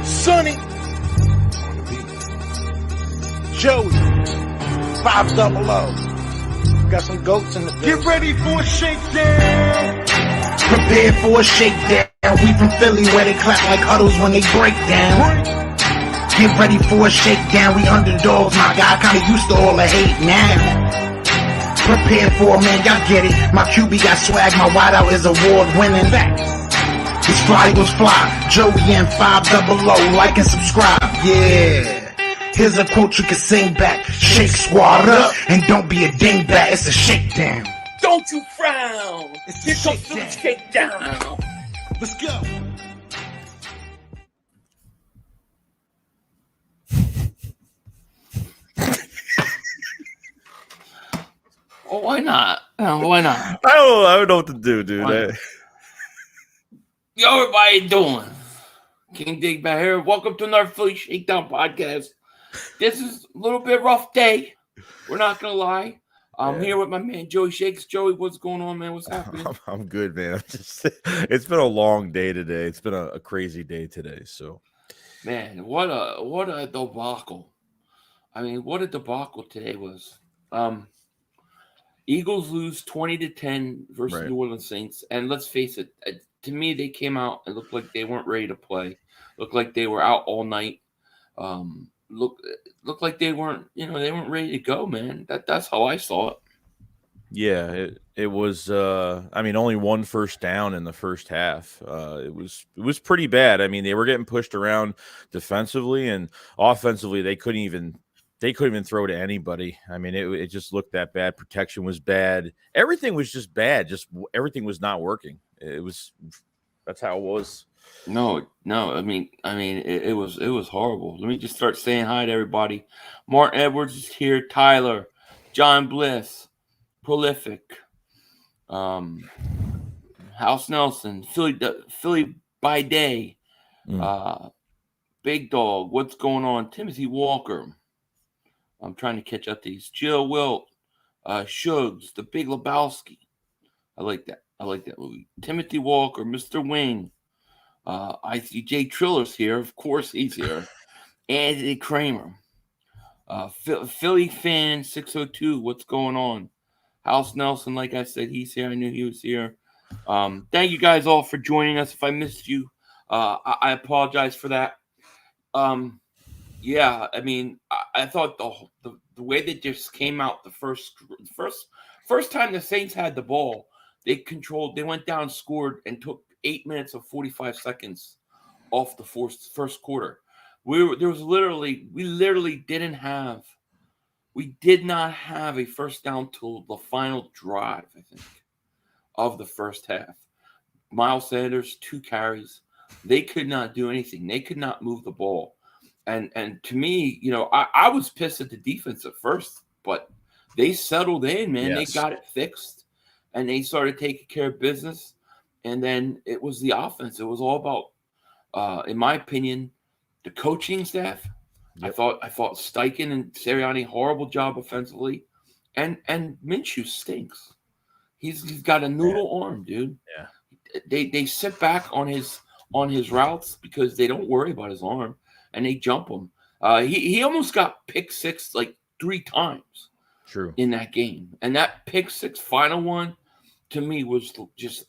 Sonny, Joey, 500. Got some goats in the building. Get ready for a shakedown. Prepare for a shakedown. We from Philly where they clap like huddles when they break down. Get ready for a shakedown. We underdogs, my guy. Kinda used to all the hate now. Prepare for it, man. Y'all get it. My QB got swag. My wideout is award winning. His fly was fly. Joey and 500. Like and subscribe. Yeah. Here's a quote you can sing back. Shake squad up and don't be a dingbat. It's a shakedown. Don't you frown. It's Here a comes the shakedown. Let's go. Oh, why not? Why not? I don't know what to do, dude. Yo, everybody doing? King Dingbat here. Welcome to another Philly Shakedown podcast. This is a little bit rough day. We're not gonna lie. I'm here with my man JoeyShakes. Joey, what's going on, man? What's happening? I'm good, man. It's been a long day today. It's been a crazy day today. So, Man, what a debacle. I mean, what a debacle today was. Eagles lose 20-10 versus Right. New Orleans Saints. And let's face it, to me, they came out and looked like they weren't ready to play. Looked like they were out all night. Looked like they weren't ready to go, man. That's how I saw it. yeah, it was. I mean, only one first down in the first half. It was pretty bad. I mean, they were getting pushed around defensively and offensively. They couldn't even throw to anybody. I mean, it just looked that bad. Protection was bad. Everything was just bad. Just everything was not working. That's how it was. No. I mean, it was horrible. Let me just start saying hi to everybody. Mark Edwards is here. Tyler, John Bliss, Prolific, House Nelson, Philly by day, Big Dog. What's going on? Timothy Walker. I'm trying to catch up to these. Jill Wilt, Shugs, the Big Lebowski. I like that movie. Timothy Walker, Mr. Wing. I see Jay Triller's here. Of course he's here. Anthony Kramer. Philly fan 602. What's going on? House Nelson, like I said, he's here. I knew he was here. Thank you guys all for joining us. If I missed you, I apologize for that. Yeah, I mean, I thought the way they just came out the first time the Saints had the ball, they went down, scored, and took 8 minutes of 45 seconds off the first quarter. We did not have a first down till the final drive, I think, of the first half. Miles Sanders, 2 carries. They could not do anything. They could not move the ball. And to me, I was pissed at the defense at first, but they settled in, man. Yes. They got it fixed, and they started taking care of business. And then it was the offense. It was all about, in my opinion, the coaching staff. Yep. I thought Steichen and Sirianni, horrible job offensively, and Minshew stinks. He's got a noodle arm, dude. Yeah. They sit back on his routes because they don't worry about his arm, and they jump him. He almost got pick six like 3 times. True. In that game, and that pick six final one, to me, was just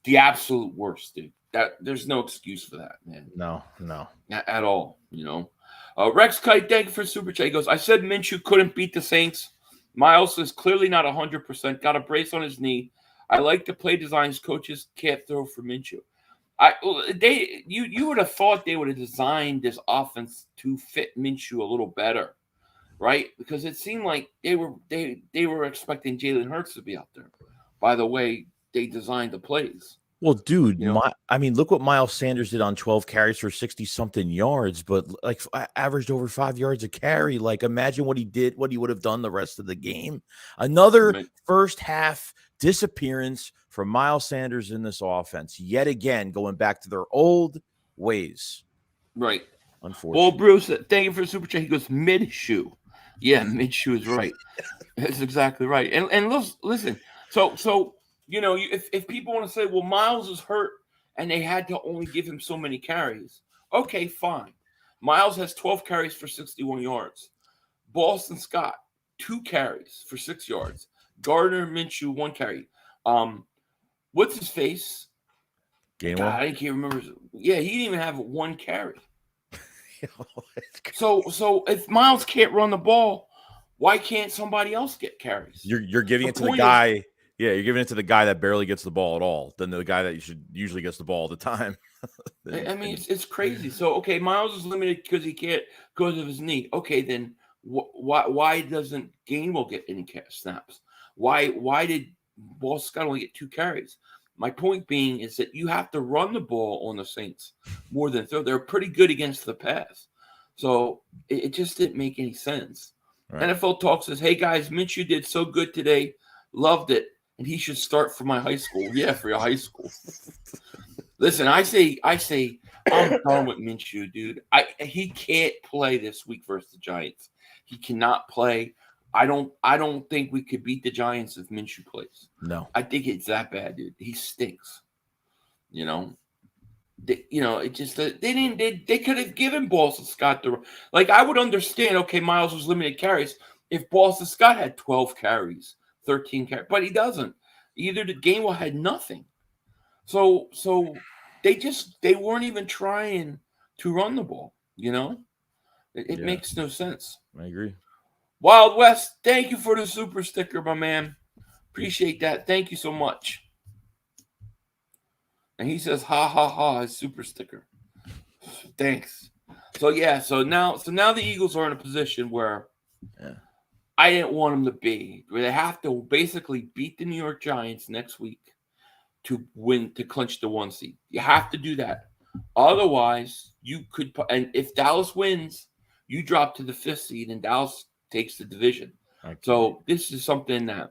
the absolute worst, dude. There's no excuse for that, man. No. At all, Rex Kite, thank you for super chat. He goes, I said Minshew couldn't beat the Saints. Miles is clearly not 100%. Got a brace on his knee. I like the play designs coaches can't throw for Minshew. You would have thought they would have designed this offense to fit Minshew a little better, right? Because it seemed like they were expecting Jalen Hurts to be out there. By the way, they designed the plays. Well, dude, look what Miles Sanders did on 12 carries for 60-something yards, but like averaged over 5 yards a carry. Like, imagine what he would have done the rest of the game. Another first half disappearance for Miles Sanders in this offense. Yet again, going back to their old ways. Right. Unfortunately. Well, Bruce, thank you for the super chat. He goes, Minshew. Yeah, Minshew is right. That's exactly right. And listen, so if people want to say, well, Miles is hurt and they had to only give him so many carries. Okay, fine. Miles has 12 carries for 61 yards. Boston Scott, 2 carries for 6 yards. Gardner Minshew, 1 carry. What's his face? Gainwell? God, I can't remember. Yeah, he didn't even have 1 carry. So if Miles can't run the ball, why can't somebody else get carries? You're giving it to the guy. Yeah, you're giving it to the guy that barely gets the ball at all, than the guy that usually gets the ball all the time. I mean, it's crazy. So okay, Miles is limited because he can't because of his knee. Okay, then why doesn't Gainwell get any snaps? Why did Boston Scott only get 2 carries? My point being is that you have to run the ball on the Saints more than throw. They're pretty good against the pass. So it just didn't make any sense. Right. NFL Talk says, hey, guys, Minshew did so good today. Loved it. And he should start for my high school. Yeah, for your high school. Listen, I say I'm done with Minshew, dude. He can't play this week versus the Giants. He cannot play. I don't think we could beat the Giants if Minshew plays. No. I think it's that bad, dude. He stinks. You know? It just they could have given Boston Scott I would understand, okay, Miles was limited carries if Boston Scott had 12 carries, 13 carries, but he doesn't. Either the Gainwell had nothing. So they weren't even trying to run the ball, It makes no sense. I agree. Wild West, thank you for the super sticker, my man. Appreciate that. Thank you so much. And he says, ha, ha, ha, his super sticker. Thanks. So now the Eagles are in a position where I didn't want them to be, where they have to basically beat the New York Giants next week to clinch the 1 seed. You have to do that. Otherwise, you could, and if Dallas wins, you drop to the 5th seed and Dallas takes the division. Okay. So this is something that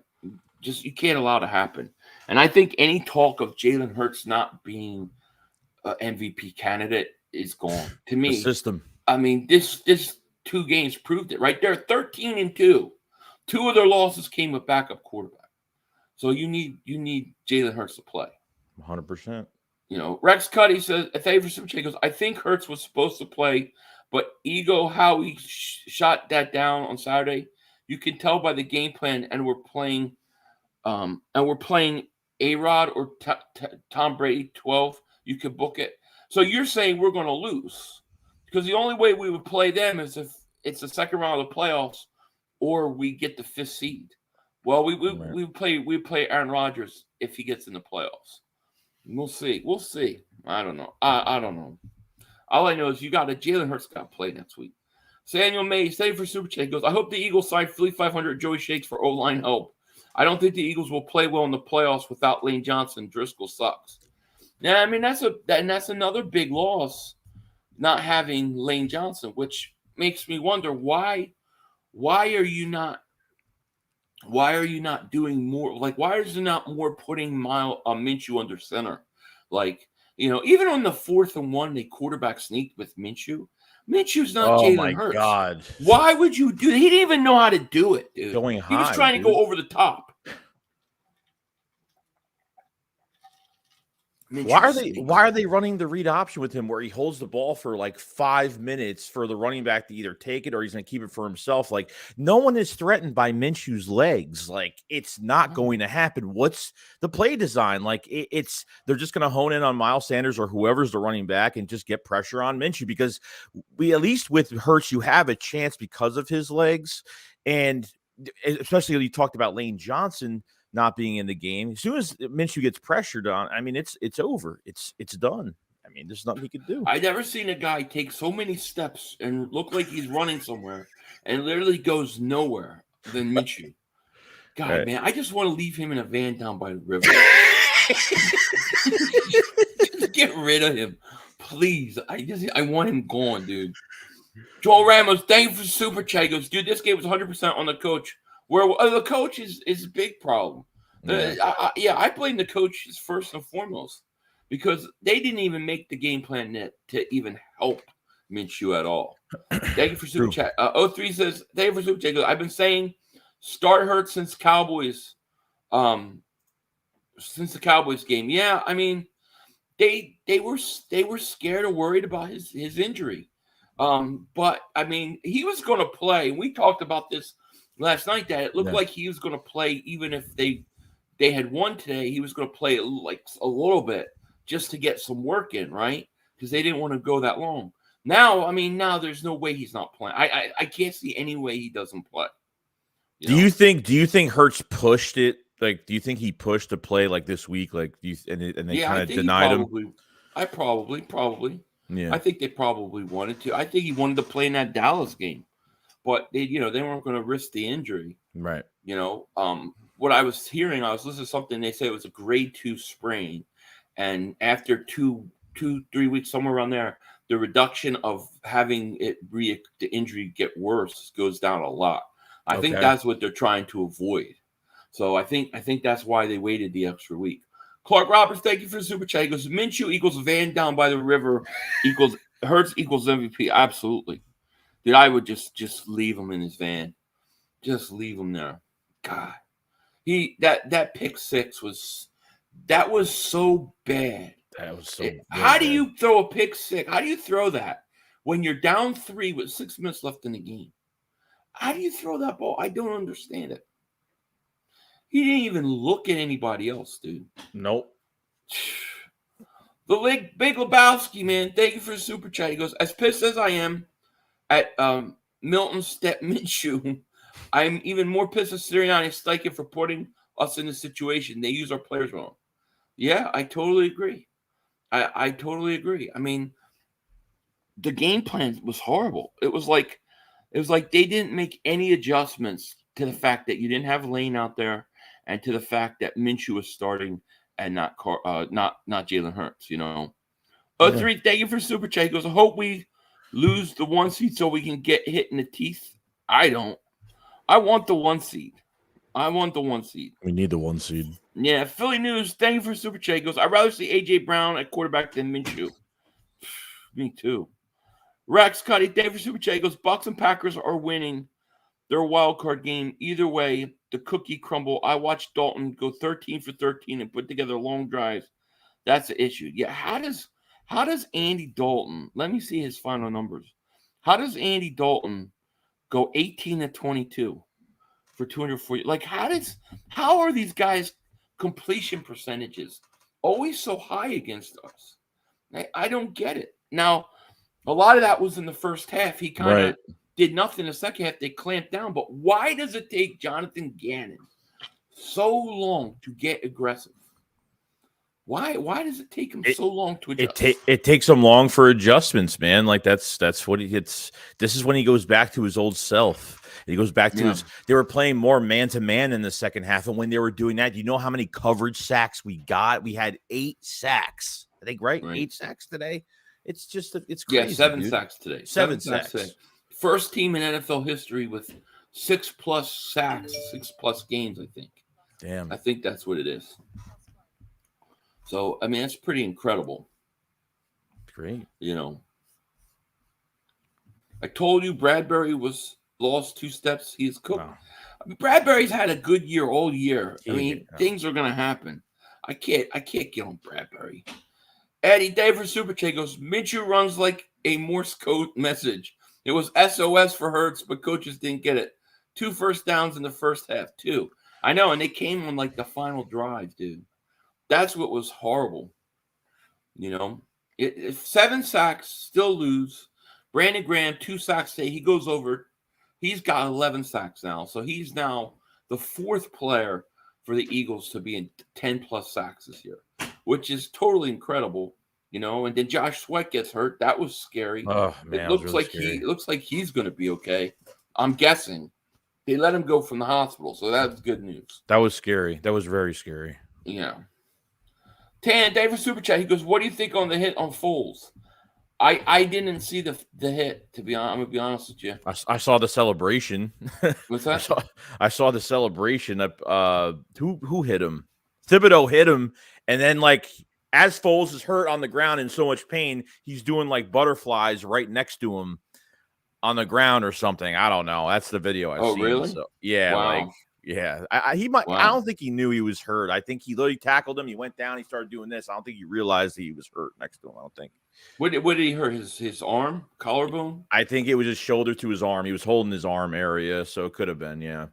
just you can't allow to happen. And I think any talk of Jalen Hurts not being an MVP candidate is gone. To me, the system. I mean, this 2 games proved it right there. 13-2. 2 of their losses came with backup quarterback. So you need Jalen Hurts to play. 100%. Rex Cuddy says, thank you for some goes, I think Hurts was supposed to play, but how he shot that down on Saturday, you can tell by the game plan, and we're playing A-Rod or Tom Brady 12. You can book it. So you're saying we're going to lose because the only way we would play them is if it's the second round of the playoffs or we get the 5th seed. Well, we play Aaron Rodgers if he gets in the playoffs. We'll see. I don't know. I don't know. All I know is Jalen Hurts got to play next week. Samuel May, stay for Super Chat, goes, I hope the Eagles sign Philly 500 Joey Shakes for O-line help. I don't think the Eagles will play well in the playoffs without Lane Johnson. Driscoll sucks. Yeah, I mean, that's another big loss, not having Lane Johnson, which makes me wonder why are you not doing more? Why is there not more putting Minshew under center? Even on the 4th and 1, they quarterback sneaked with Minshew. Minshew's not Jalen Hurts. God. Why would you do that? He didn't even know how to do it, dude. Going high, he was trying to go over the top. Why are they running the read option with him where he holds the ball for 5 minutes for the running back to either take it or he's going to keep it for himself? No one is threatened by Minshew's legs. It's not going to happen. What's the play design? They're just going to hone in on Miles Sanders or whoever's the running back and just get pressure on Minshew, because at least with Hurts, you have a chance because of his legs. And especially when you talked about Lane Johnson not being in the game. As soon as Minshew gets pressured on, I mean, it's over. It's done. I mean, there's nothing he can do. I've never seen a guy take so many steps and look like he's running somewhere and literally goes nowhere than Minshew. God, right. Man, I just want to leave him in a van down by the river. Just get rid of him, please. I want him gone, dude. Joel Ramos, thank you for Super Chat. He goes, dude, this game was 100% on the coach. Where the coach is a big problem. I blame the coaches first and foremost because they didn't even make the game plan to even help Minshew at all. Thank you for Super Chat. 03 says, thank you for Super Chat. I've been saying start Hurts since the Cowboys game. Yeah, I mean, they were scared or worried about his injury. But I mean, he was going to play. We talked about this last night that it looked like he was going to play even if they had won today. He was going to play like a little bit just to get some work in, right? Because they didn't want to go that long. Now, I mean, now there's no way he's not playing. I can't see any way he doesn't play. Do you think Hurts pushed it? Like, do you think he pushed to play like this week? Like, and they kind of denied him? I probably. Yeah. I think they probably wanted to. I think he wanted to play in that Dallas game, but they weren't going to risk the injury. Right. What I was hearing, I was listening to something. They said it was a grade 2 sprain, and after 2-3 weeks, somewhere around there, the reduction of having the injury get worse goes down a lot. I think that's what they're trying to avoid. So I think that's why they waited the extra week. Clark Roberts, thank you for the super chat. He goes, Minshew equals van down by the river equals Hurts equals MVP. Absolutely. Dude, I would just leave him in his van. Just leave him there. God. That pick six was so bad. That was so bad. How do you throw a pick six? How do you throw that when you're down 3 with 6 minutes left in the game? How do you throw that ball? I don't understand it. He didn't even look at anybody else, dude. Nope. The Big Lebowski, man, thank you for the super chat. He goes, as pissed as I am at Milton's step Minshew, I'm even more pissed at Sirianni and Steichen for putting us in this situation. They use our players wrong. Yeah, I totally agree. I totally agree. I mean, the game plan was horrible. It was like they didn't make any adjustments to the fact that you didn't have Lane out there, and to the fact that Minshew was starting and not Jalen Hurts. 3, thank you for super chat. He goes, I hope we lose the 1 seed so we can get hit in the teeth. I don't. I want the 1 seed. I want the 1 seed. We need the 1 seed. Yeah, Philly News, thank you for super chat. He goes, I'd rather see A.J. Brown at quarterback than Minshew. Me too. Rex Cuddy, thank you for super chat. He goes, Bucs and Packers are winning their wild card game. Either way, the cookie crumble. I watched Dalton go 13 for 13 and put together long drives. That's the issue. Yeah, how does Andy Dalton, let me see his final numbers. How does Andy Dalton go 18 to 22 for 240? Like, how are these guys' completion percentages always so high against us? I don't get it. Now, a lot of that was in the first half. He kind of did nothing in the second half. They clamped down. But why does it take Jonathan Gannon so long to get aggressive? Why does it take him so long to adjust? It takes him long for adjustments, man. Like that's what he gets. This is when he goes back to his old self. He goes back to his. They were playing more man to man in the second half, and when they were doing that, you know how many coverage sacks we got? We had 8 sacks. I think right? 8 sacks today. It's just it's crazy. Yeah, 7 sacks today. 7 sacks. Today. First team in NFL history with 6+ sacks, 6+ games. I think. Damn. I think that's what it is. So, I mean, that's pretty incredible. Great. I told you Bradbury was lost 2 steps. He's cooked. Wow. I mean, Bradbury's had a good year all year. I mean, things are going to happen. I can't get on Bradbury. Eddie David Super Chat goes, Minshew runs like a Morse code message. It was SOS for Hurts, but coaches didn't get it. 2 first downs in the first half, 2. I know, and they came on like the final drive, dude. That's what was horrible. 7 sacks, still lose. Brandon Graham, 2 sacks today. He goes over. He's got 11 sacks now. So he's now the 4th player for the Eagles to be in 10+ sacks this year, which is totally incredible. And then Josh Sweat gets hurt. That was scary. Oh, man, it looks like he's going to be okay. I'm guessing. They let him go from the hospital, so that's good news. That was scary. That was very scary. Yeah. Tan, David Super Chat, he goes, what do you think on the hit on Foles? I didn't see the hit, to be honest. I'm going to be honest with you. I saw the celebration. What's that? I saw the celebration. Who hit him? Thibodeau hit him, and then, like, as Foles is hurt on the ground in so much pain, he's doing, like, butterflies right next to him on the ground or something. I don't know. That's the video I've seen. Oh, really? So, yeah, wow. like, Yeah, he might. Wow. I don't think he knew he was hurt. I think he literally tackled him. He went down. He started doing this. I don't think he realized he was hurt next to him. I don't think. What did he hurt? His arm, collarbone? I think it was his shoulder to his arm. He was holding his arm area, so it could have been. Yeah,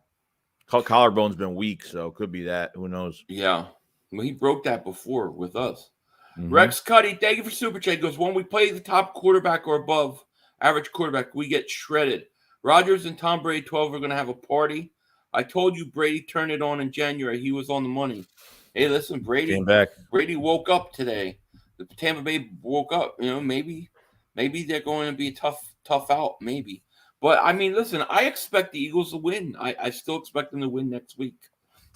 collarbone's been weak, so it could be that. Who knows? Yeah, well, he broke that before with us. Rex Cuddy, thank you for super chat. He goes, when we play the top quarterback or above average quarterback, we get shredded. Rodgers and Tom Brady 12 are going to have a party. I told you Brady turned it on in January. He was on the money. Hey, listen, Brady came back. Brady woke up today. The Tampa Bay woke up. You know, maybe they're going to be a tough out. Maybe, but I mean, listen, I expect the Eagles to win. I still expect them to win next week.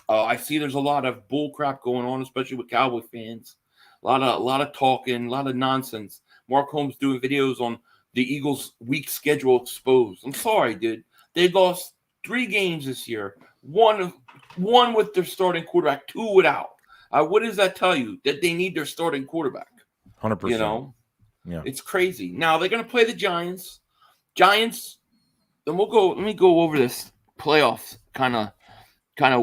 I see there's a lot of bull crap going on, especially with Cowboy fans. A lot of talking, a lot of nonsense. Mark Holmes doing videos on the Eagles' weak schedule exposed. I'm sorry, dude. They lost 3 games this year. One with their starting quarterback, 2 without. What does that tell you? That they need their starting quarterback. 100%. You know, yeah, it's crazy. Now they're going to play the Giants. Giants. Then we'll go. Let me go over this playoffs kind of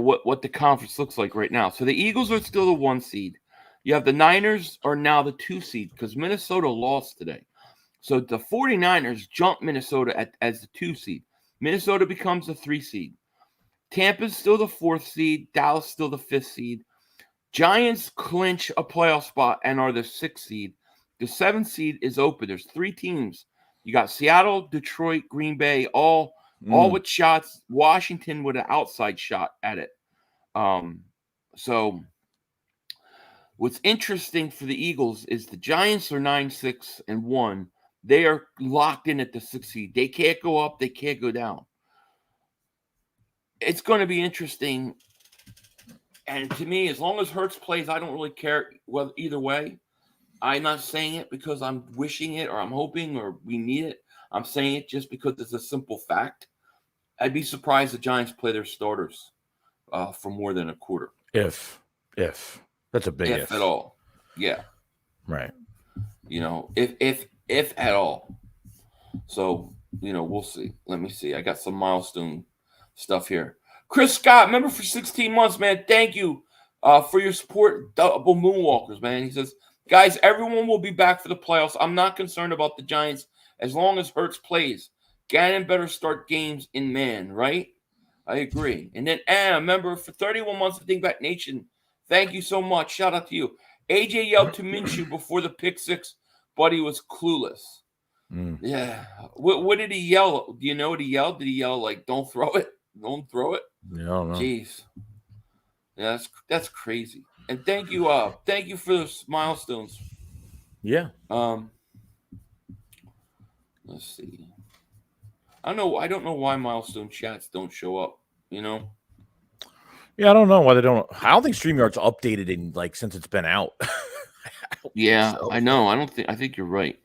what the conference looks like right now. So the Eagles are still the 1 seed. You have the Niners are now the 2 seed because Minnesota lost today. So the 49ers jump Minnesota as the 2 seed. Minnesota becomes the 3 seed. Tampa's still the 4th seed. Dallas still the 5th seed. Giants clinch a playoff spot and are the 6th seed. The 7th seed is open. There's 3 teams. You got Seattle, Detroit, Green Bay, all with shots. Washington with an outside shot at it. So what's interesting for the Eagles is the Giants are 9-6-1. They are locked in at the 6th seed. They can't go up. They can't go down. It's going to be interesting. And to me, as long as Hurts plays, I don't really care either way. I'm not saying it because I'm wishing it or I'm hoping or we need it. I'm saying it just because it's a simple fact. I'd be surprised the Giants play their starters for more than a quarter. If that's a big if at all. Yeah. Right. You know, if at all. So, you know, we'll see. Let me see. I got some milestone stuff here. Chris Scott, member for 16 months, man. Thank you for your support. Double Moonwalkers, man. He says, guys, everyone will be back for the playoffs. I'm not concerned about the Giants as long as Hurts plays. Gannon better start games in man, right? I agree. And then Anna, member for 31 months of Dingbat Nation. Thank you so much. Shout out to you. AJ yelled to Minshew before the pick 6, but he was clueless. Yeah. What did he yell? Do you know what he yelled? Did he yell like, don't throw it? Don't throw it? Yeah, I don't know. Jeez. Yeah, that's crazy. And thank you for those milestones. Yeah. Let's see. I don't know why milestone chats don't show up, you know? Yeah, I don't know why they don't. I don't think StreamYard's updated in since it's been out. Yeah, so. I know. I think you're right.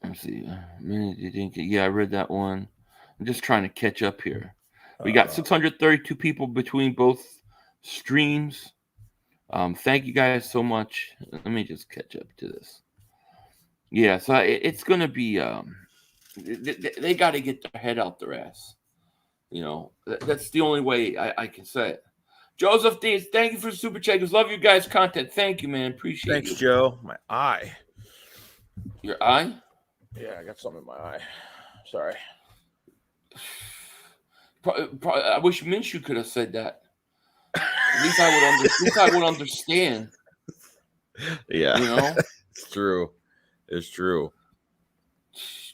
Let's see. Yeah, I read that one. I'm just trying to catch up here. We got 632 people between both streams. Thank you guys so much. Let me just catch up to this. Yeah, so it's going to be they got to get their head out their ass. You know, that's the only way I can say it. Joseph Deans, thank you for the super chat. Love you guys' content. Thank you, man. Appreciate it. Thanks, Joe. My eye. Your eye? Yeah, I got something in my eye. Sorry. Probably, I wish Minshew could have said that. At least I would understand. Yeah, you know, it's true. It's true.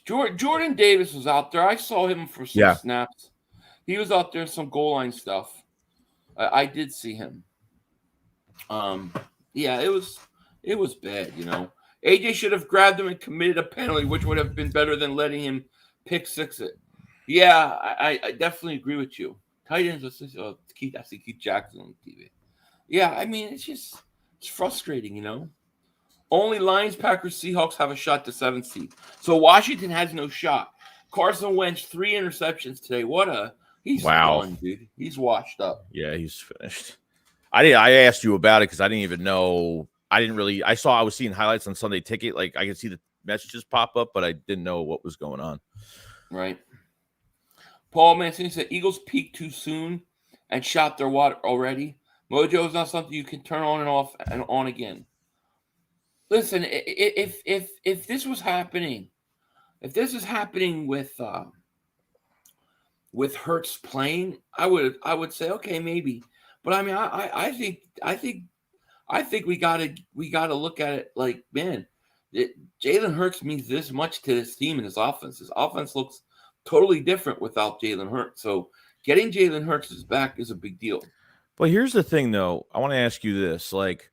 Jordan Davis was out there. I saw him for some snaps. He was out there in some goal line stuff. I did see him. Yeah, it was bad. You know, AJ should have grabbed him and committed a penalty, which would have been better than letting him pick 6 it. Yeah, I definitely agree with you. Tight ends, I see Keith Jackson on TV. Yeah, I mean, it's frustrating, you know. Only Lions, Packers, Seahawks have a shot to 7th seed. So Washington has no shot. Carson Wentz, 3 interceptions today. He's done, dude. He's washed up. Yeah, he's finished. I asked you about it because I didn't even know. I was seeing highlights on Sunday Ticket. Like I could see the messages pop up, but I didn't know what was going on. Right. Paul Mancini said Eagles peaked too soon and shot their water already. Mojo is not something you can turn on and off and on again. Listen, if this was happening, if this is happening with Hurts playing, I would say okay, maybe. But I mean, I think we gotta look at it like, man, Jalen Hurts means this much to this team and his offense. His offense looks totally different without Jalen Hurts. So getting Jalen Hurts back is a big deal. But here's the thing, though. I want to ask you this: like,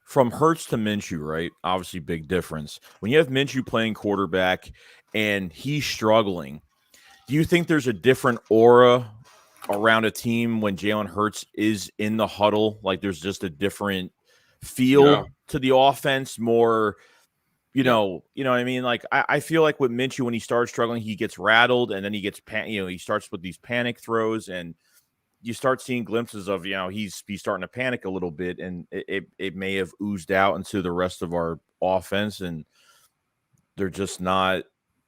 from Hurts to Minshew, right? Obviously, big difference. When you have Minshew playing quarterback and he's struggling, do you think there's a different aura around a team when Jalen Hurts is in the huddle? Like, there's just a different feel to the offense, more, you know what I mean? Like, I feel like with Minshew, when he starts struggling, he gets rattled, and then he gets, he starts with these panic throws, and you start seeing glimpses of, he's starting to panic a little bit, and it may have oozed out into the rest of our offense, and they're just not,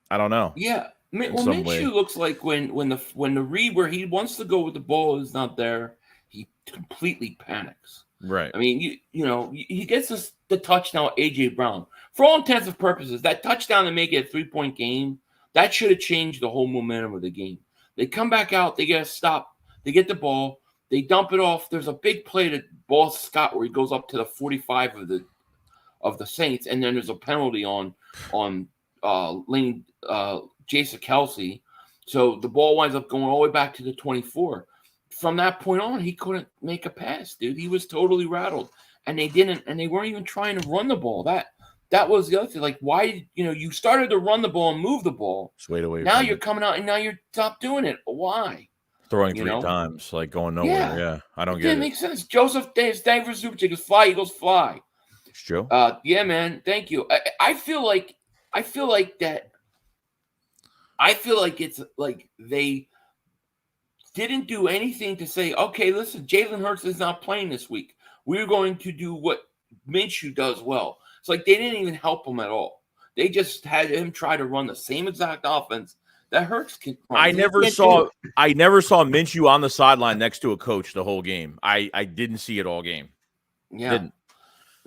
I don't know. Yeah. Well, Minshew looks like when the read where he wants to go with the ball is not there, he completely panics. Right. I mean, he gets the touchdown with A.J. Brown. For all intents and purposes, that touchdown to make it a 3-point game, that should have changed the whole momentum of the game. They come back out, they get a stop, they get the ball, they dump it off. There's a big play to ball Scott where he goes up to the 45 of the Saints, and then there's a penalty on Lane Jason Kelsey. So the ball winds up going all the way back to the 24. From that point on, he couldn't make a pass, dude. He was totally rattled. And they weren't even trying to run the ball. That was the other thing. Like, why, you started to run the ball and move the ball. Swayed away. Now you're coming out and now you're stop doing it. Why? Throwing 3 times, like going nowhere. Yeah. I don't get it. Didn't make sense. Joseph Davis, Denver Superchick goes, fly, Eagles, fly. It's Joe. Yeah, man. Thank you. I feel like it's like they didn't do anything to say, okay, listen, Jalen Hurts is not playing this week. We're going to do what Minshew does well. It's like they didn't even help him at all. They just had him try to run the same exact offense that Hurts can run. I never saw Minshew on the sideline next to a coach the whole game. I didn't see it all game. Yeah. Didn't.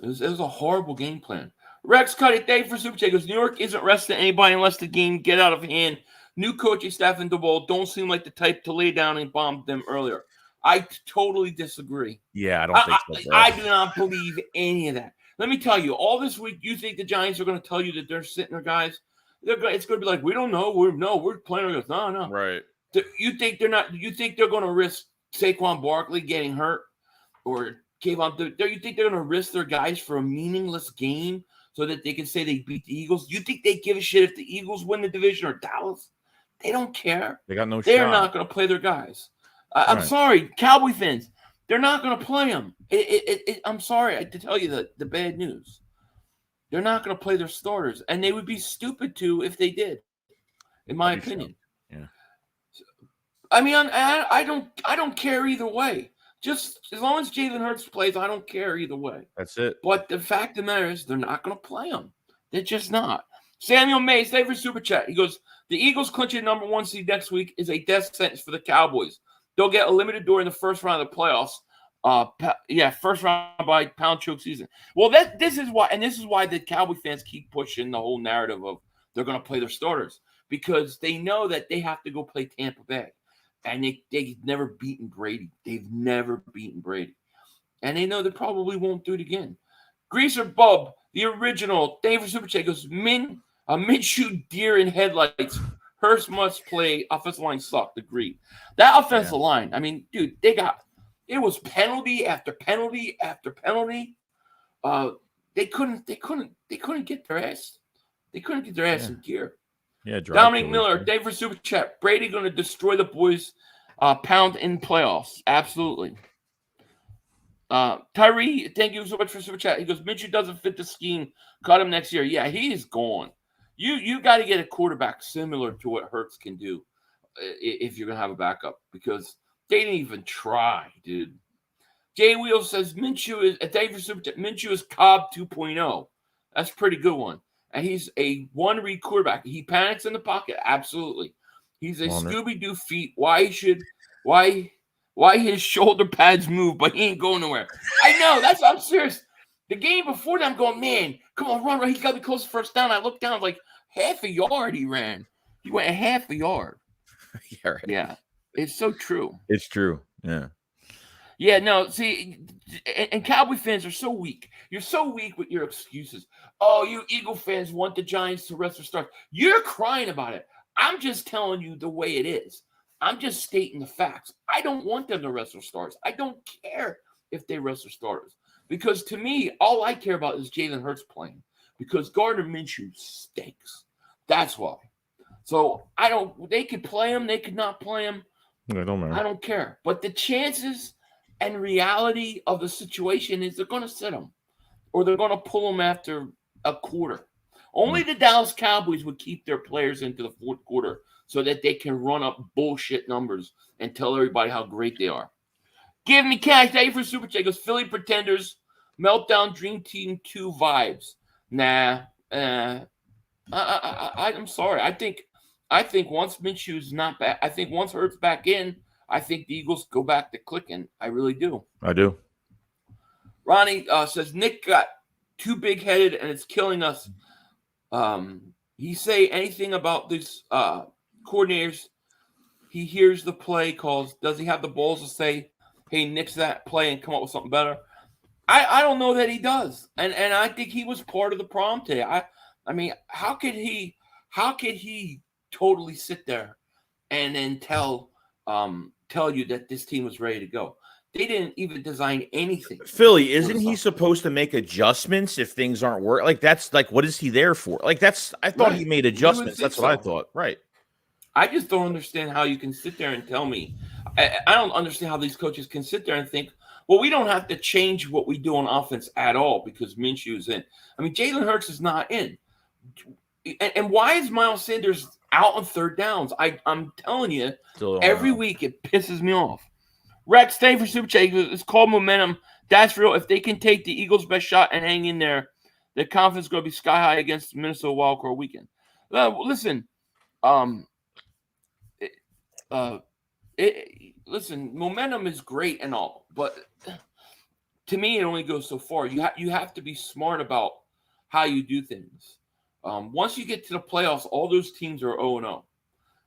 It was a horrible game plan. Rex cut it. Dave for Super Chat goes, New York isn't resting anybody unless the game get out of hand. New coaching staff in DeVol don't seem like the type to lay down and bomb them earlier. I totally disagree. Yeah, I don't think so. I do not believe any of that. Let me tell you, all this week, you think the Giants are going to tell you that they're sitting there, guys? It's going to be like, we don't know. We're playing. No. Right. You think they're not? You think they're going to risk Saquon Barkley getting hurt or Kayvon? You think they're going to risk their guys for a meaningless game so that they can say they beat the Eagles? You think they give a shit if the Eagles win the division or Dallas? They don't care. They got no shot. They're not going to play their guys. I'm sorry, Cowboy fans. They're not going to play them. I'm sorry to tell you the bad news. They're not going to play their starters, and they would be stupid to if they did, in my opinion. Sure. Yeah. I mean, I don't care either way. Just as long as Jalen Hurts plays, I don't care either way. That's it. But the fact of the matter is, they're not going to play them. They're just not. Samuel Mays, thank you for Super Chat. He goes, the Eagles clinching number 1 seed next week is a death sentence for the Cowboys. They'll get eliminated during the first round of the playoffs. First round by pound choke season. Well, this is why the Cowboy fans keep pushing the whole narrative of they're going to play their starters, because they know that they have to go play Tampa Bay, and they've never beaten Brady. They've never beaten Brady, and they know they probably won't do it again. Greaser Bub, the original, David Super Chat goes, Minshew deer in headlights. Hurst must play. Offensive line sucked. Agreed. That offensive line, I mean, dude, it was penalty after penalty after penalty. They couldn't get their ass. They couldn't get their ass in gear. Yeah, Dominic Miller, Dave for Super Chat. Brady going to destroy the boys' pound in playoffs. Absolutely. Tyree, thank you so much for Super Chat. He goes, Minshew doesn't fit the scheme. Cut him next year. Yeah, he is gone. You got to get a quarterback similar to what Hurts can do if you're going to have a backup, because they didn't even try, dude. Jay Wheel says Minshew is Cobb 2.0. That's a pretty good one. And he's a one-read quarterback. He panics in the pocket, absolutely. He's a 100. Scooby-Doo feet. Why his shoulder pads move, but he ain't going nowhere. I know. I'm serious. The game before that, I'm going, man, come on, run. He's got to be close to first down. I looked down, like half a yard he ran. He went half a yard. Yeah, right. Yeah, it's so true. It's true. Yeah. Yeah, no, see, and Cowboy fans are so weak. You're so weak with your excuses. Oh, you Eagle fans want the Giants to rest their stars. You're crying about it. I'm just telling you the way it is. I'm just stating the facts. I don't want them to rest their stars. I don't care if they rest their starters. Because to me, all I care about is Jalen Hurts playing. Because Gardner Minshew stinks. That's why. So they could play him, they could not play him. I don't know. I don't care. But the chances and reality of the situation is they're going to sit him. Or they're going to pull him after a quarter. Only the Dallas Cowboys would keep their players into the fourth quarter so that they can run up bullshit numbers and tell everybody how great they are. Give me cash. Thank you for Super Chat. Goes Philly Pretenders, Meltdown Dream Team 2 vibes. Nah. I'm sorry. I think once Minshew's not back, I think once Hurts back in, I think the Eagles go back to clicking. I really do. I do. Ronnie says Nick got too big-headed and it's killing us. He say anything about these coordinators. He hears the play calls. Does he have the balls to say, hey, nix that play and come up with something better? I don't know that he does. And I think he was part of the problem today. I mean, how could he totally sit there and then tell you that this team was ready to go? They didn't even design anything. Philly, isn't he supposed to make adjustments if things aren't working? Like, that's like, what is he there for? Like, I thought he made adjustments. That's what I thought. Right. I just don't understand how you can sit there and tell me. I don't understand how these coaches can sit there and think, well, we don't have to change what we do on offense at all because Minshew's in. I mean, Jalen Hurts is not in. And why is Miles Sanders out on third downs? I'm telling you, every week it pisses me off. Rex, thank you for Super Chat. It's called momentum. That's real. If they can take the Eagles' best shot and hang in there, their confidence is going to be sky high against Minnesota Wildcard weekend. Listen, listen, momentum is great and all, but to me, it only goes so far. You have to be smart about how you do things. Once you get to the playoffs, all those teams are 0-0.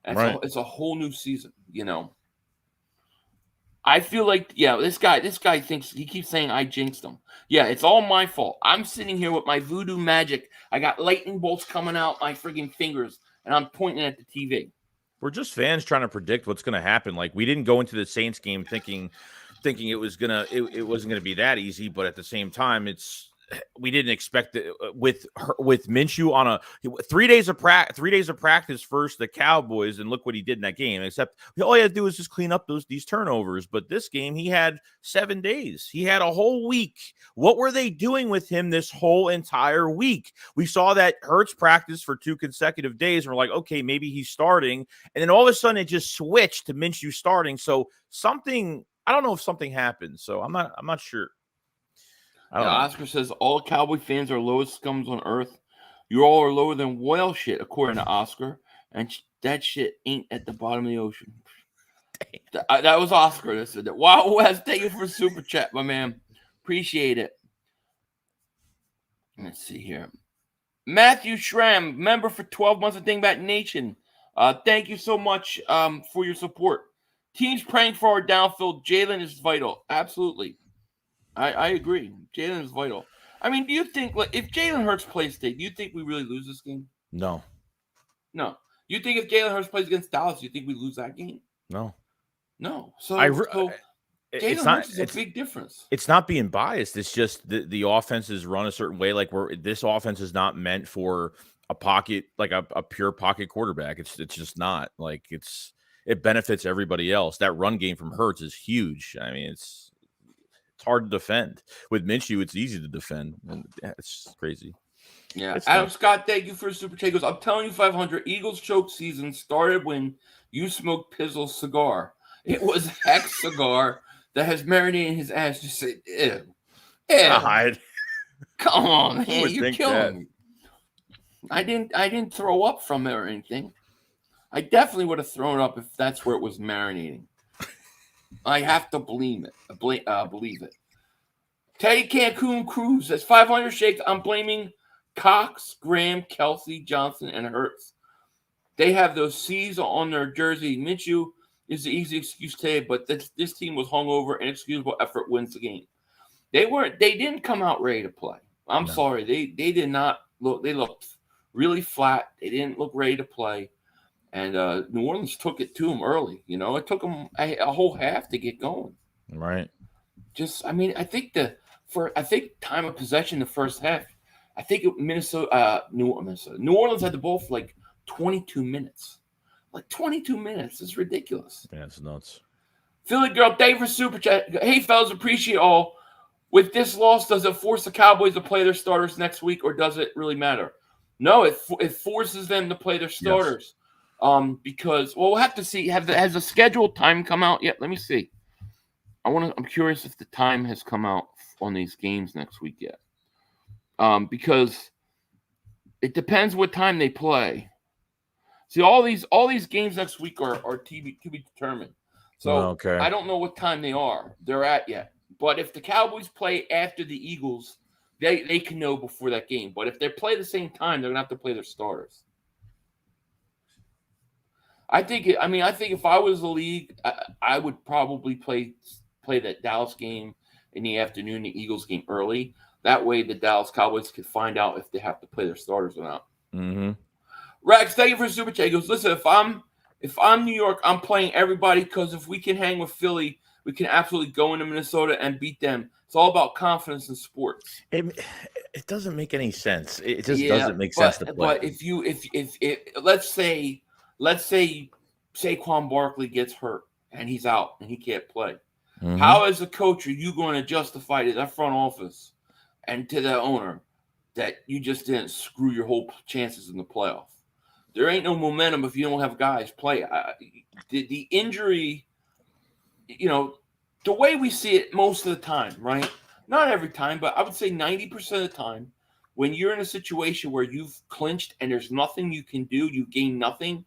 Right. It's a whole new season, you know. I feel like, this guy thinks, he keeps saying I jinxed him. Yeah, it's all my fault. I'm sitting here with my voodoo magic. I got lightning bolts coming out my friggin' fingers, and I'm pointing at the TV. We're just fans trying to predict what's going to happen. Like, we didn't go into the Saints game thinking it wasn't gonna be that easy, but at the same time, we didn't expect it with Minshew on 3 days of practice versus the Cowboys, and look what he did in that game. Except all he had to do was just clean up these turnovers. But this game, he had 7 days. He had a whole week. What were they doing with him this whole entire week? We saw that Hurts practice for 2 consecutive days, and we're like, okay, maybe he's starting. And then all of a sudden, it just switched to Minshew starting. So I don't know if something happened. So I'm not sure. Oscar says all Cowboy fans are lowest scums on earth. You all are lower than whale shit, according to Oscar. And that shit ain't at the bottom of the ocean. That was Oscar that said that. Wow, Wes, thank you for Super Chat, my man. Appreciate it. Let's see here. Matthew Schramm, member for 12 months of Dingbat Nation. Thank you so much for your support. Teams praying for our downfield. Jalen is vital. Absolutely. I agree. Jalen is vital. I mean, do you think, if Jalen Hurts plays today, do you think we really lose this game? No. You think if Jalen Hurts plays against Dallas, you think we lose that game? No. So Jalen Hurts is a big difference. It's not being biased. It's just the offense is run a certain way. Like, this offense is not meant for a pocket, like a pure pocket quarterback. It's just not. Like, it benefits everybody else. That run game from Hurts is huge. I mean, it's hard to defend. With Minshew, it's easy to defend. And it's crazy. Yeah. Adam Scott, thank you for Super Chat. I'm telling you, 500 Eagles choke season started when you smoked Pizzle's cigar. It was Hex cigar that has marinated in his ass. Just say, ew. God. Come on, man. You're killing me. I didn't throw up from it or anything. I definitely would have thrown up if that's where it was marinating. I have to believe it. Believe it. Teddy Cancun Cruz says 500 shakes. I'm blaming Cox, Graham, Kelsey, Johnson, and Hurts. They have those C's on their jersey. Minshew is the easy excuse today, but this team was hungover and inexcusable effort wins the game. They didn't come out ready to play. I'm sorry. They did not look. They looked really flat. They didn't look ready to play. And New Orleans took it to them early. You know, it took them a whole half to get going. Right. I think time of possession the first half. I think New Orleans had the ball for like 22 minutes. Like 22 minutes. It's ridiculous. Yeah, it's nuts. Philly girl, thank you for super chat. Hey, fellas, appreciate all. With this loss, does it force the Cowboys to play their starters next week, or does it really matter? No, it forces them to play their starters. Yes. Because we'll have to see. Has the scheduled time come out yet? Let me see. I'm curious if the time has come out on these games next week yet. Because it depends what time they play. See, all these games next week are to be determined. So I don't know what time they're at yet. But if the Cowboys play after the Eagles, they can know before that game. But if they play the same time, they're gonna have to play their starters. I think if I was the league, I would probably play that Dallas game in the afternoon, the Eagles game early. That way, the Dallas Cowboys could find out if they have to play their starters or not. Mm-hmm. Rex, thank you for super chat. He goes, listen, if I'm New York, I'm playing everybody because if we can hang with Philly, we can absolutely go into Minnesota and beat them. It's all about confidence in sports. It doesn't make any sense. It just doesn't make sense to play. But if let's say Saquon Barkley gets hurt and he's out and he can't play, how as a coach are you going to justify to that front office and to the owner that you just didn't screw your whole chances in the playoff? There ain't no momentum if you don't have guys play. The injury, the way we see it most of the time, right? Not every time, but I would say 90% of the time, when you're in a situation where you've clinched and there's nothing you can do, you gain nothing,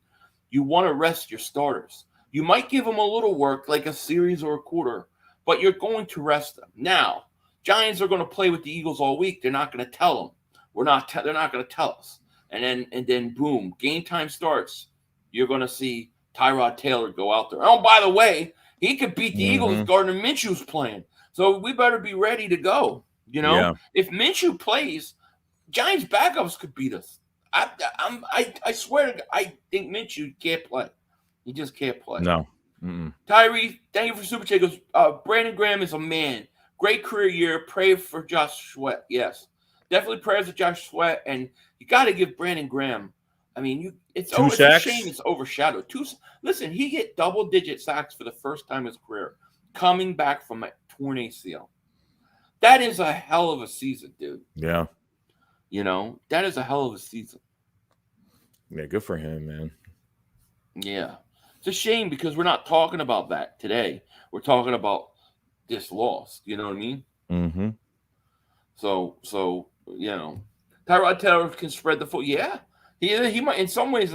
you want to rest your starters. You might give them a little work, like a series or a quarter, but you're going to rest them. Now, Giants are going to play with the Eagles all week. They're not going to tell them. They're not going to tell us. And then boom, game time starts. You're going to see Tyrod Taylor go out there. Oh, by the way, he could beat the Eagles if Gardner Minshew's playing. So we better be ready to go. If Minshew plays, Giants backups could beat us. I swear to God, I think Minshew can't play. He just can't play. No. Tyree, thank you for super chat. Goes, Brandon Graham is a man. Great career year. Pray for Josh Sweat. Yes. Definitely prayers for Josh Sweat. And you got to give Brandon Graham. I mean, it's a shame it's overshadowed. Listen, he hit double-digit sacks for the first time in his career, coming back from a torn ACL. That is a hell of a season, dude. Yeah. That is a hell of a season. Yeah, good for him, man. Yeah. It's a shame because we're not talking about that today. We're talking about this loss. You know what I mean? Mm-hmm. So Tyrod Taylor can spread the foot. Yeah. He might in some ways.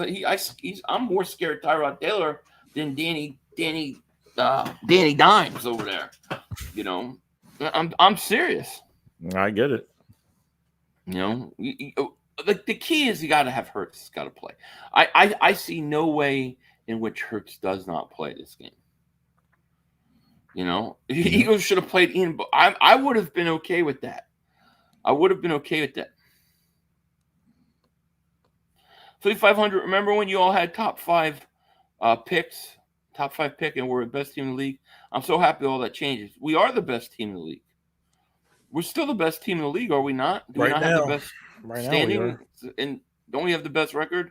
I'm more scared of Tyrod Taylor than Danny Dimes over there. I'm serious. I get it. The key is you got to have Hurts. He's got to play. I see no way in which Hurts does not play this game. Eagles should have played in, but I would have been okay with that. I would have been okay with that. 500. Remember when you all had top five pick, and we're the best team in the league? I'm so happy all that changes. We are the best team in the league. We're still the best team in the league, are we not? Do we not have the best standing? And don't we have the best record?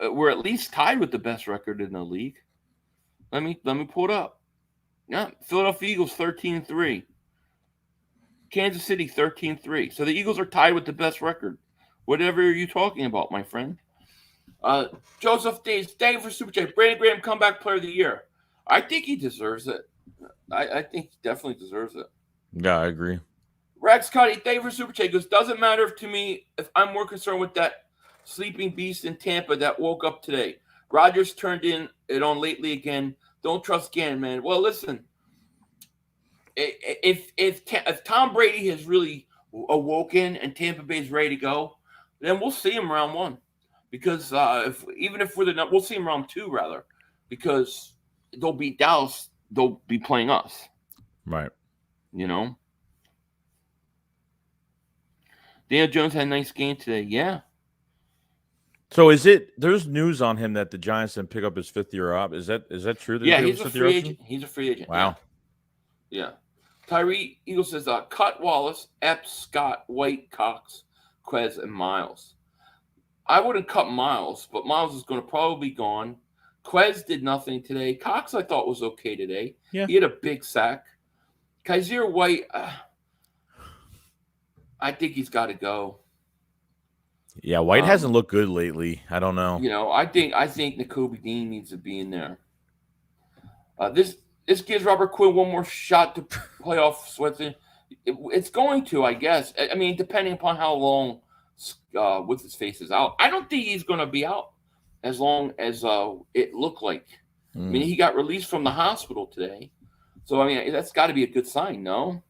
We're at least tied with the best record in the league. Let me pull it up. Yeah, Philadelphia Eagles 13-3. Kansas City 13-3. So the Eagles are tied with the best record. Whatever are you talking about, my friend? Joseph Days, thank you for super chat. Brandon Graham, comeback player of the year. I think he deserves it. I think he definitely deserves it. Yeah, I agree. Rex Cuddy, thank you for super chat. He goes, doesn't matter to me if I'm more concerned with that sleeping beast in Tampa that woke up today. Rodgers turned it on lately again. Don't trust Gannon, man. Well, listen, if Tom Brady has really awoken and Tampa Bay's ready to go, then we'll see him round 1. Because if we'll see him round 2 rather, because they'll beat Dallas, they'll be playing us. Right. You know. Daniel Jones had a nice game today. Yeah. So there's news on him that the Giants didn't pick up his 5th-year option. Is that true? Yeah, he's a free agent. He's a free agent. Wow. Yeah. Tyree Eagle says, cut Wallace, Epps, Scott, White, Cox, Quez, and Miles. I wouldn't cut Miles, but Miles is going to probably be gone. Quez did nothing today. Cox, I thought, was okay today. Yeah. He had a big sack. Kaiser White, I think he's got to go. Yeah, White hasn't looked good lately. I don't know. You know, I think Nakobe Dean needs to be in there. This gives Robert Quinn one more shot to playoff sweats. It's going to, I guess. I mean, depending upon how long what's his face is out. I don't think he's going to be out as long as it looked like. I mean, he got released from the hospital today. So, I mean, that's got to be a good sign, no?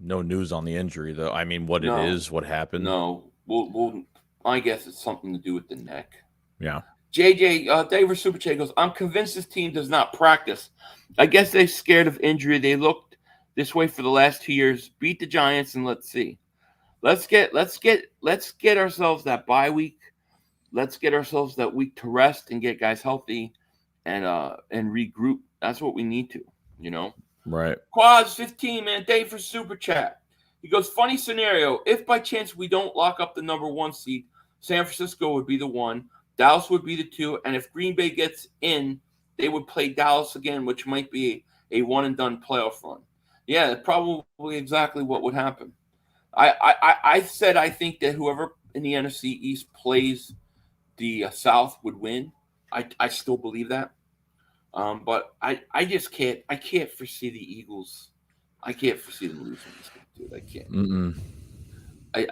No news on the injury, though. I mean, what it is, what happened. No. We'll I guess it's something to do with the neck. Yeah. JJ, David Superchat goes, I'm convinced this team does not practice. I guess they're scared of injury. They looked this way for the last 2 years. Beat the Giants and let's see. Let's get ourselves that bye week. Let's get ourselves that week to rest and get guys healthy and regroup. That's what we need to, you know. Right. Quads 15, man. Dave for Super Chat. He goes, funny scenario. If by chance we don't lock up the number 1 seed, San Francisco would be the 1, Dallas would be the 2, and if Green Bay gets in, they would play Dallas again, which might be a one-and-done playoff run. Yeah, probably exactly what would happen. I said I think that whoever in the NFC East plays the South would win. I still believe that. But I just can't. I can't foresee the Eagles. I can't foresee them losing this game, dude. I can't.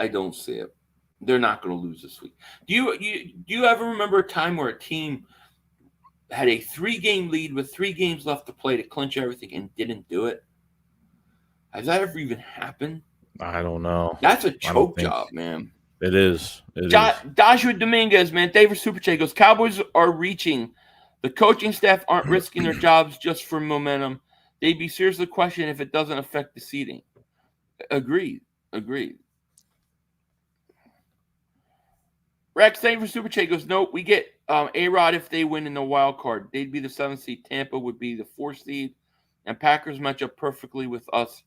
I don't see it. They're not going to lose this week. Do you ever remember a time where a team had a 3-game lead with 3 games left to play to clinch everything and didn't do it? Has that ever even happened? I don't know. That's a choke job, man. It is. Joshua Dominguez, man. David Superchat goes, Cowboys are reaching. The coaching staff aren't risking their jobs just for momentum. They'd be seriously questioned if it doesn't affect the seeding. Agreed. Rex, thank you for Super Chat. Goes, nope, we get A-Rod if they win in the wild card. They'd be the 7th seed. Tampa would be the 4th seed. And Packers match up perfectly with us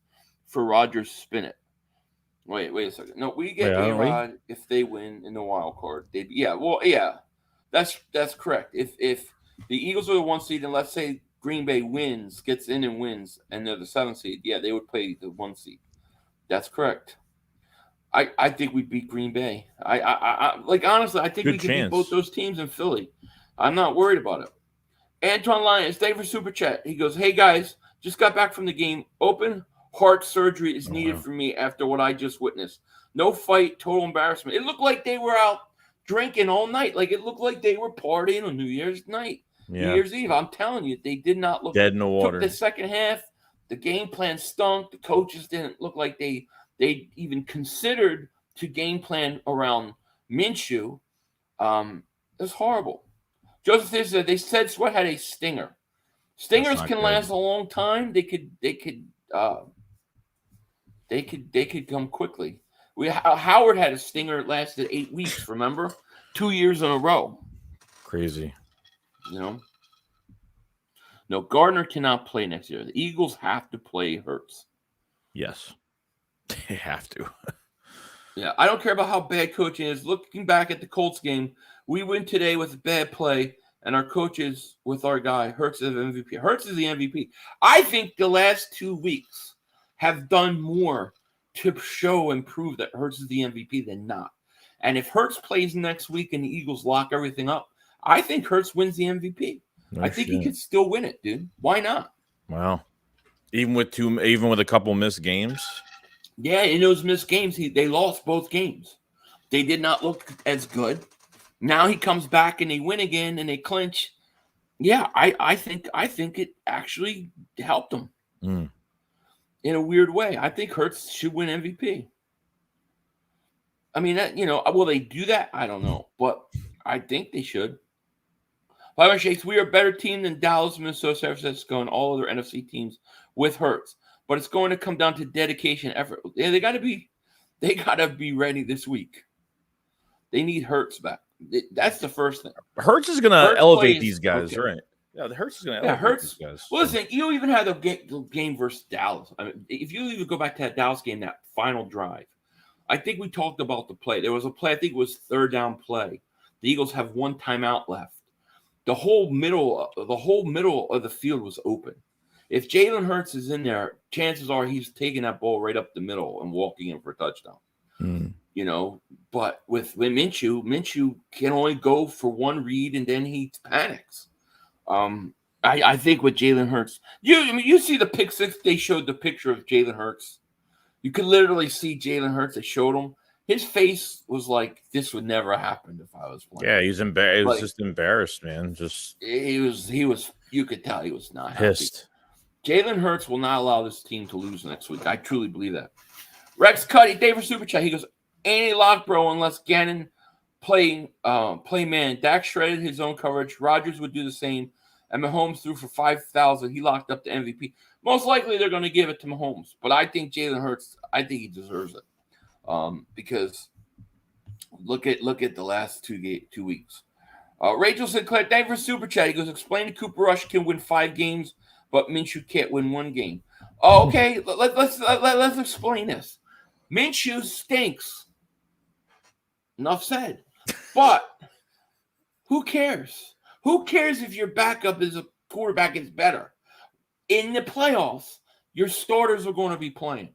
for Rodgers spin it. Wait a second. No, we get A-Rod if they win in the wild card. That's correct. If the Eagles are the 1 seed, and let's say Green Bay gets in and wins, and they're the 7th seed, yeah, they would play the 1 seed. That's correct. I think we beat Green Bay. Honestly, I think we can beat both those teams in Philly. I'm not worried about it. Antoine Lyons, thank you for Super Chat. He goes, hey, guys, just got back from the game. Open heart surgery is needed for me after what I just witnessed. No fight, total embarrassment. It looked like they were out drinking all night. Like, it looked like they were partying on New Year's night, New Year's Eve. I'm telling you, they did not look dead in the water. The second half, the game plan stunk. The coaches didn't look like they even considered to game plan around Minshew. It was horrible. Joseph said they said Sweat had a stinger. Stingers can last a long time. They could come quickly. Howard had a stinger that lasted 8 weeks. Remember, 2 years in a row. Crazy. You know. No, Gardner cannot play next year. The Eagles have to play Hurts. Yes. They have to. Yeah, I don't care about how bad coaching is. Looking back at the Colts game, we win today with a bad play, and our coaches with our guy, Hurts is the MVP. Hurts is the MVP. I think the last 2 weeks have done more to show and prove that Hurts is the MVP than not. And if Hurts plays next week and the Eagles lock everything up, I think Hurts wins the MVP. I think he could still win it, dude. Why not? Wow. Even with a couple missed games? Yeah, in those missed games, they lost both games. They did not look as good. Now he comes back and they win again and they clinch. Yeah, I think it actually helped them in a weird way. I think Hurts should win MVP. I mean, will they do that? I don't know, but I think they should. By Shakes, we are a better team than Dallas, Minnesota, San Francisco, and all other NFC teams with Hurts. But it's going to come down to dedication, effort. Yeah, they got to be ready this week. They need Hurts back. That's the first thing. Hurts is going to elevate these guys, okay. Right? Yeah, the Hurts is going to elevate these guys. Well, listen, you even had the game versus Dallas. I mean, if you even go back to that Dallas game, that final drive, I think we talked about the play. There was a play, I think it was third down play. The Eagles have one timeout left. The whole middle of the field was open. If Jalen Hurts is in there, chances are he's taking that ball right up the middle and walking in for a touchdown. But with Minshew can only go for one read and then he panics. I think with Jalen Hurts, you see the pick six. They showed the picture of Jalen Hurts. You could literally see Jalen Hurts. They showed him. His face was like, this would never happen if I was playing. Yeah, he's embarrassed. He was just embarrassed, man. He was. You could tell he was not pissed. Happy. Jalen Hurts will not allow this team to lose next week. I truly believe that. Rex Cuddy, David Super Chat. He goes, any lock, bro, unless Gannon play man. Dak shredded his own coverage. Rodgers would do the same. And Mahomes threw for 5,000. He locked up the MVP. Most likely they're going to give it to Mahomes. But I think Jalen Hurts, I think he deserves it. Because look at the last 2 weeks. Rachel Sinclair, thank you for Super Chat. He goes, explain to Cooper Rush can win 5 games, but Minshew can't win 1 game. Oh, okay, let's explain this. Minshew stinks. Enough said. But who cares? Who cares if your backup is a quarterback is better? In the playoffs, your starters are going to be playing.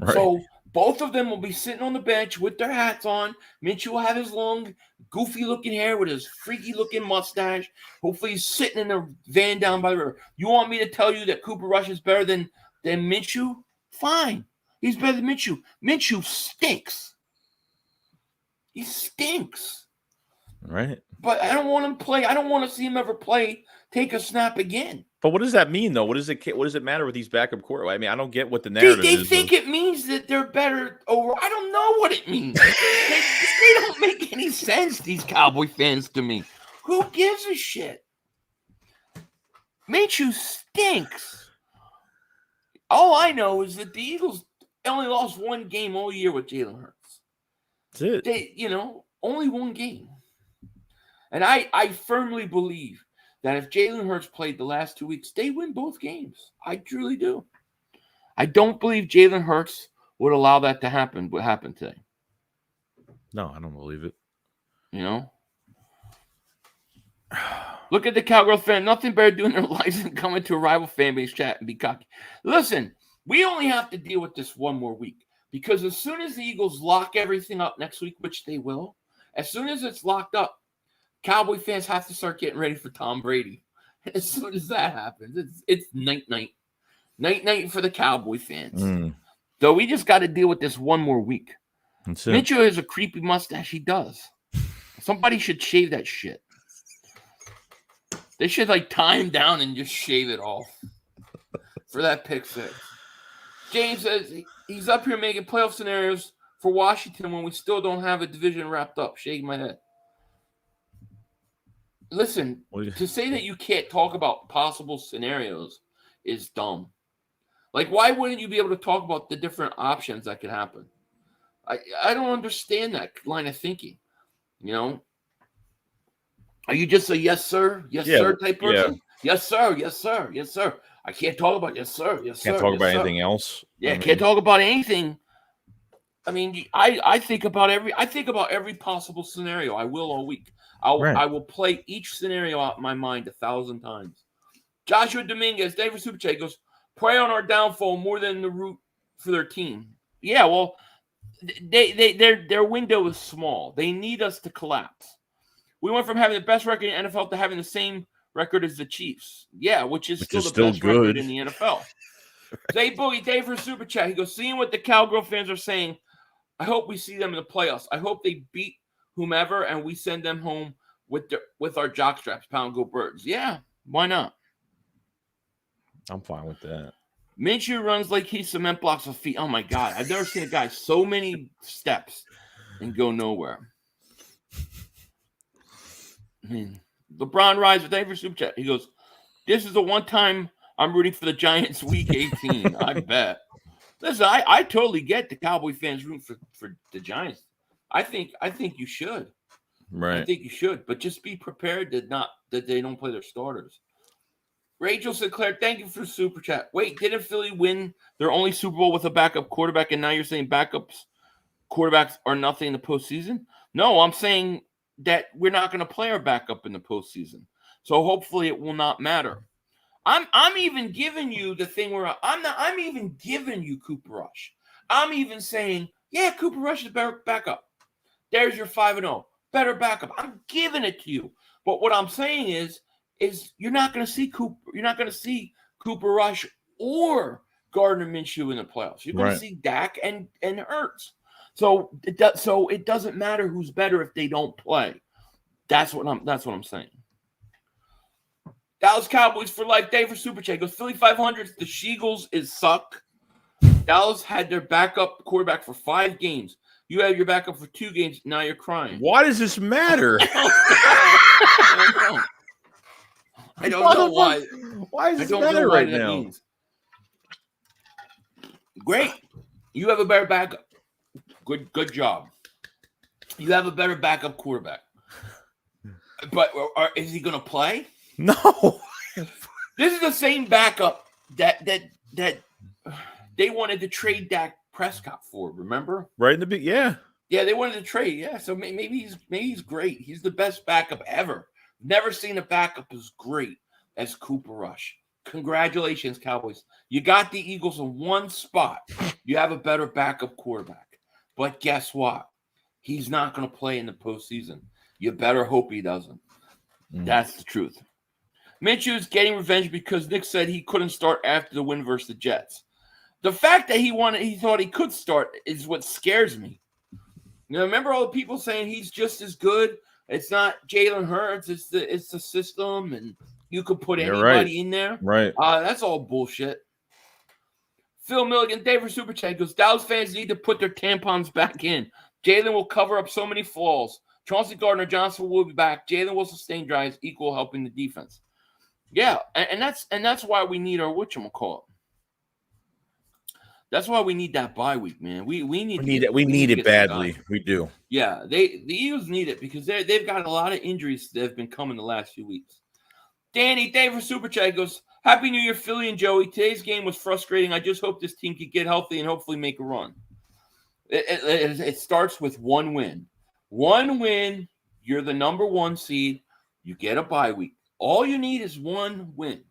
Right. So both of them will be sitting on the bench with their hats on. Minshew will have his long, goofy-looking hair with his freaky-looking mustache. Hopefully he's sitting in a van down by the river. You want me to tell you that Cooper Rush is better than Minshew? Fine. He's better than Minshew. Minshew stinks. He stinks. Right. But I don't want him to play. I don't want to see him ever take a snap again. But what does that mean, though? What does it matter with these backup quarterbacks? I mean, I don't get what the narrative is. They think it means that they're better over. I don't know what it means. they don't make any sense, these Cowboy fans, to me. Who gives a shit? Minshew stinks. All I know is that the Eagles only lost 1 game all year with Jalen Hurts. That's it. Only 1 game. And I firmly believe that if Jalen Hurts played the last 2 weeks, they win both games. I truly do. I don't believe Jalen Hurts would allow that to happen. What happened today? No, I don't believe it. Look at the Cowgirl fan. Nothing better doing their lives than coming to a rival fan base chat and be cocky. Listen, we only have to deal with this 1 more week because as soon as the Eagles lock everything up next week, which they will, as soon as it's locked up, Cowboy fans have to start getting ready for Tom Brady. As soon as that happens, it's night-night. Night-night for the Cowboy fans. So we just got to deal with this 1 more week. Minshew has a creepy mustache. He does. Somebody should shave that shit. They should tie him down and just shave it off for that pick six. James says he's up here making playoff scenarios for Washington when we still don't have a division wrapped up. Shaking my head. Listen, to say that you can't talk about possible scenarios is dumb. Why wouldn't you be able to talk about the different options that could happen? I don't understand that line of thinking. Are you just a yes, sir, sir type person? Yeah. Yes, sir, yes, sir, yes, sir. I can't talk about yes, sir, yes, sir. Can't talk about anything else. Yeah, can't talk about anything. I mean, I think about every possible scenario. I will all week. I will play each scenario out in my mind 1,000 times. Joshua Dominguez, David Super Chat goes, pray on our downfall more than the root for their team. Yeah, well, their window is small. They need us to collapse. We went from having the best record in the NFL to having the same record as the Chiefs. Yeah, which is still the best record in the NFL. Zay Boogie, Dave for Super Chat. He goes, seeing what the Cowgirl fans are saying, I hope we see them in the playoffs. I hope they beat whomever and we send them home with our jock straps. Pound go Birds. Yeah, why not? I'm fine with that. Minshew runs like he cement blocks with feet. Oh my God, I've never seen a guy so many steps and go nowhere. I mean, LeBron rides with every super chat. He goes, "This is the one time I'm rooting for the Giants week 18." I bet. Listen, I totally get the Cowboy fans rooting for the Giants. I think you should. Right. I think you should, but just be prepared that they don't play their starters. Rachel Sinclair, thank you for the super chat. Wait, didn't Philly win their only Super Bowl with a backup quarterback, and now you're saying quarterbacks are nothing in the postseason? No, I'm saying that we're not going to play our backup in the postseason. So hopefully it will not matter. I'm even giving you the thing where I'm even giving you Cooper Rush. I'm even saying, yeah, Cooper Rush is a better backup. There's your 5-0. Better backup. I'm giving it to you. But what I'm saying is you're not going to see Cooper Rush or Gardner Minshew in the playoffs. You're going to see Dak and Hurts. So it doesn't matter who's better if they don't play. That's what I'm saying. Dallas Cowboys for life. Dave for Super Chat goes, Philly 500s. The Sheagles is suck. Dallas had their backup quarterback for 5 games. You have your backup for 2 games. Now you're crying. Why does this matter? I don't know why. Why is this matter right now? Means. Great. You have a better backup. Good job. You have a better backup quarterback. But is he going to play? No. This is the same backup that they wanted to trade Dak Prescott for, remember? Right in the beginning, yeah. Yeah, they wanted to trade, yeah. So maybe he's great. He's the best backup ever. Never seen a backup as great as Cooper Rush. Congratulations, Cowboys. You got the Eagles in one spot. You have a better backup quarterback. But guess what? He's not going to play in the postseason. You better hope he doesn't. That's the truth. Minshew is getting revenge because Nick said he couldn't start after the win versus the Jets. The fact that he thought he could start is what scares me. You know, remember all the people saying he's just as good? It's not Jalen Hurts. It's the system, and you could put anybody in there. Right. That's all bullshit. Phil Milligan, David Super Chat goes, Dallas fans need to put their tampons back in. Jalen will cover up so many flaws. Chauncey Gardner-Johnson will be back. Jalen will sustain drives, equal helping the defense. Yeah, and that's why we need our whatchamacallit. That's why we need that bye week, man. We need it badly. We do. Yeah, the Eagles need it because they've got a lot of injuries that have been coming the last few weeks. Danny, Dave for Super Chat goes, Happy New Year, Philly and Joey. Today's game was frustrating. I just hope this team could get healthy and hopefully make a run. It starts with one win. One win, you're the number 1 seed. You get a bye week. All you need is one win.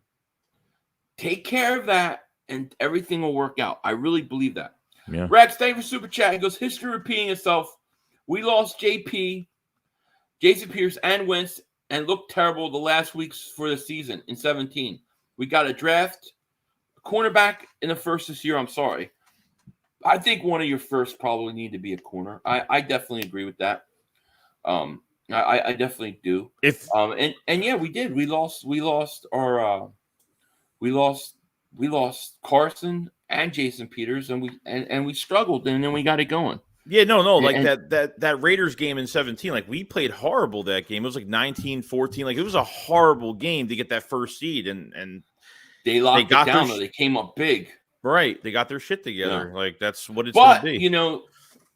Take care of that, and everything will work out. I really believe that. Yeah. Rex, thank you for Super Chat. He goes, history repeating itself. We lost JP, Jason Pierce, and Wentz, and looked terrible the last weeks for the season in 17. We got a draft cornerback in the first this year. I'm sorry. I think one of your first probably need to be a corner. I definitely agree with that. I definitely do. And yeah, we did. We lost Carson and Jason Peters, and we struggled, and then we got it going. Yeah, no, like that Raiders game in 17, like we played horrible that game. It was like 19-14. Like it was a horrible game to get that first seed, and they locked it down. They came up big. Right, they got their shit together. Yeah. Like that's what it's going to be.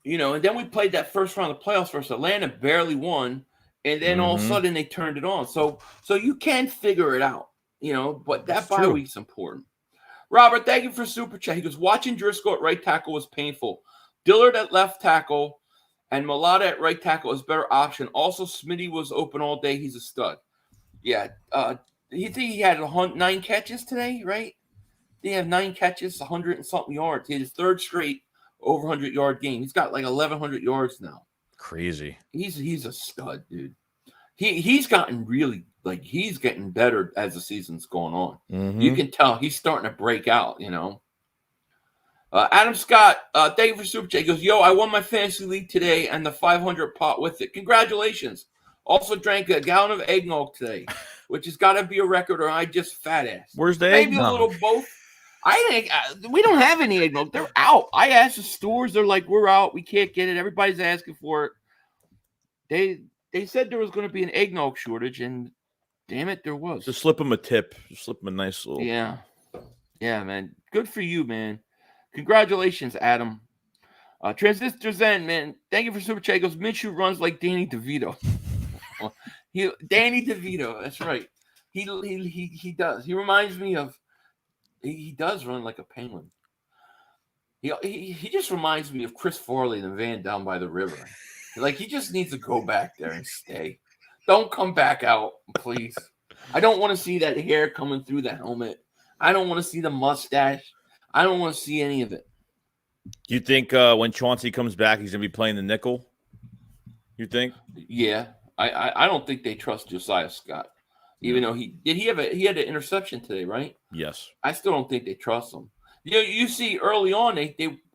You know, and then we played that first round of playoffs versus Atlanta, barely won, and then all of a sudden they turned it on. So you can figure it out, but that bye week's important. Robert, thank you for Super Chat. He goes, watching Driscoll at right tackle was painful. Dillard at left tackle and Mulata at right tackle is a better option. Also, Smitty was open all day. He's a stud. Yeah. You think he had 9 catches today, right? He had 9 catches, 100 and something yards. He had his 3rd straight over 100-yard game. He's got like 1,100 yards now. Crazy. He's a stud, dude. He's gotten really, like, he's getting better as the season's going on. You can tell he's starting to break out, Adam Scott, thank you for Super Chat. He goes, yo, I won my fantasy league today and the 500 pot with it. Congratulations. Also drank a gallon of eggnog today, which has got to be a record or I just fat ass. Where's the Maybe eggnog? a little both. I think we don't have any eggnog. They're out. I asked the stores. They're like, we're out. We can't get it. Everybody's asking for it. They said there was going to be an eggnog shortage, and damn it, there was. Just slip them a tip. Just slip them a nice little. Yeah, man. Good for you, man. Congratulations, Adam. Transistor Zen, man. Thank you for Super Chat. He goes, Minshew runs like Danny DeVito. Danny DeVito. That's right. He does. He reminds me of. He does run like a penguin. He just reminds me of Chris Farley and the van down by the river. Like he just needs to go back there and stay. Don't come back out, please. I don't want to see that hair coming through the helmet. I don't want to see the mustache. I don't want to see any of it. You think when Chauncey comes back, he's gonna be playing the nickel? You think? Yeah, I don't think they trust Josiah Scott, even though he had an interception today, right? Yes. I still don't think they trust him. You see early on,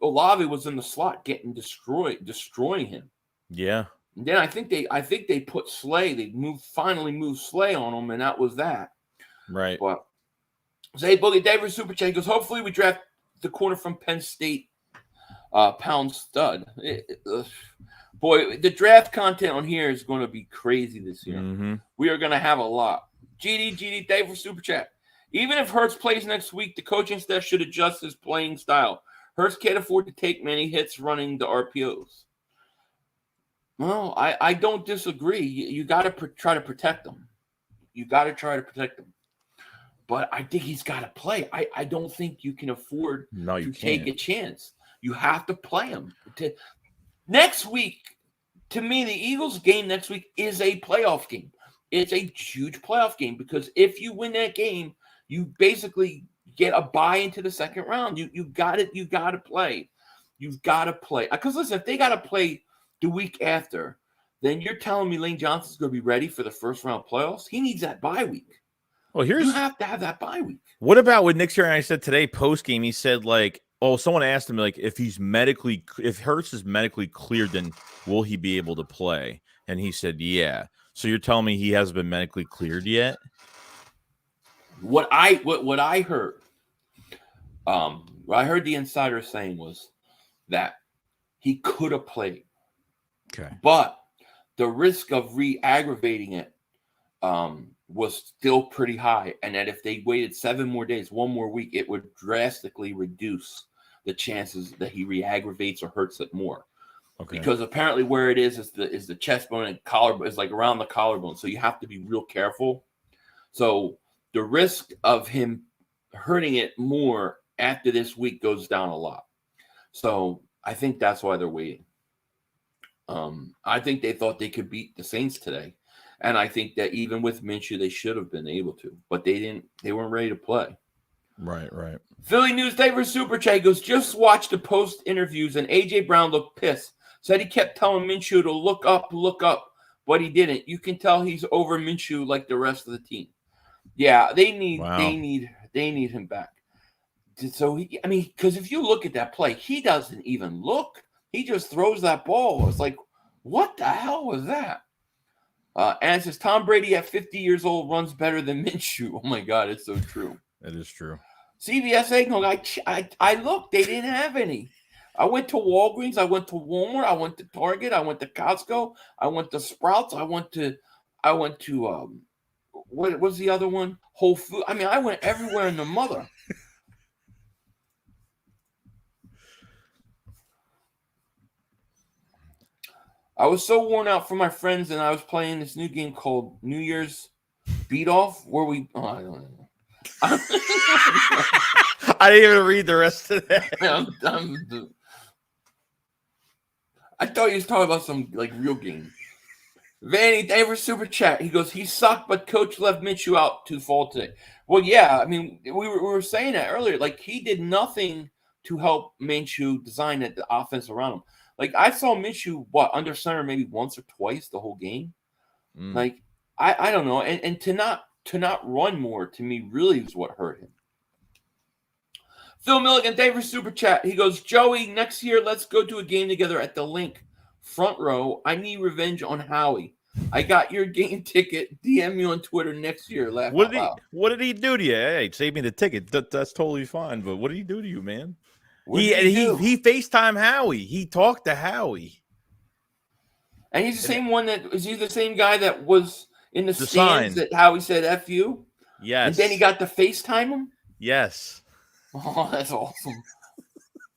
Olave was in the slot getting destroying him. Yeah. And then I think they put Slay. They finally moved Slay on him, and that was that. Right. But Zay Boogie David Super Chat goes, hopefully we draft the corner from Penn State, Pound Stud. Boy, the draft content on here is going to be crazy this year. Mm-hmm. We are going to have a lot. GD, thank you for Super Chat. Even if Hurts plays next week, the coaching staff should adjust his playing style. Hurts can't afford to take many hits running the RPOs. Well, I don't disagree. You got to try to protect them. You got to try to protect them. But I think he's got to play. I don't think you can afford to take a chance. You have to play him. Next week, to me, the Eagles game next week is a playoff game. It's a huge playoff game because if you win that game, you basically get a bye into the second round. You got to play. You've got to play. Because listen, if they got to play the week after, then you're telling me Lane Johnson's going to be ready for the first round playoffs? He needs that bye week. Well, you have to have that bye week. What about what Nick Sirianni said today post game? He said someone asked him if Hurts is medically cleared, then will he be able to play? And he said, yeah. So you're telling me he hasn't been medically cleared yet? What I heard, what I heard the insider saying was that he could have played. Okay. But the risk of re-aggravating it was still pretty high. And that if they waited 7 more days, 1 more week, it would drastically reduce the chances that he re-aggravates or hurts it more. Okay. Because apparently where it is the chest bone and collarbone is like around the collarbone. So you have to be real careful. So the risk of him hurting it more after this week goes down a lot. So I think that's why they're waiting. I think they thought they could beat the Saints today. And I think that even with Minshew, they should have been able to. But they didn't. They weren't ready to play. Right. Philly News David Super Chat goes, just watch the post interviews, and A.J. Brown looked pissed. Said he kept telling Minshew to look up, but he didn't. You can tell he's over Minshew like the rest of the team. Yeah, they need him back. So because if you look at that play, he doesn't even look. He just throws that ball. It's like, what the hell was that? And it says Tom Brady at 50 years old runs better than Minshew. Oh my God, it's so true. It is true. CVS eggnog. I looked. They didn't have any. I went to Walgreens. I went to Walmart. I went to Target. I went to Costco. I went to Sprouts. I went to what was the other one? Whole Foods. I went everywhere in the mother. I was so worn out from my friends, and I was playing this new game called New Year's Beat Off, where we. Oh, I don't know. I didn't even read the rest of that. I thought you was talking about some real game. Vanny, thank you for Super Chat. He goes, he sucked, but coach left Minshew out to fall today. Well, yeah, we were saying that earlier. He did nothing to help Minshew design the offense around him. I saw Minshew, under center maybe once or twice the whole game. I don't know. And to not run more, to me, really is what hurt him. Phil Milligan, thank you for super chat. He goes, Joey, next year, let's go to a game together at the Link. Front row. I need revenge on Howie. I got your game ticket. DM me on Twitter next year. Laugh out loud. What did he do to you? Hey, save me the ticket. That's totally fine. But what did he do to you, man? He FaceTime Howie. He talked to Howie. And he's the same one is he the same guy that was in the stands sign that Howie said F you? Yes. And then he got to FaceTime him? Yes. Oh, that's awesome.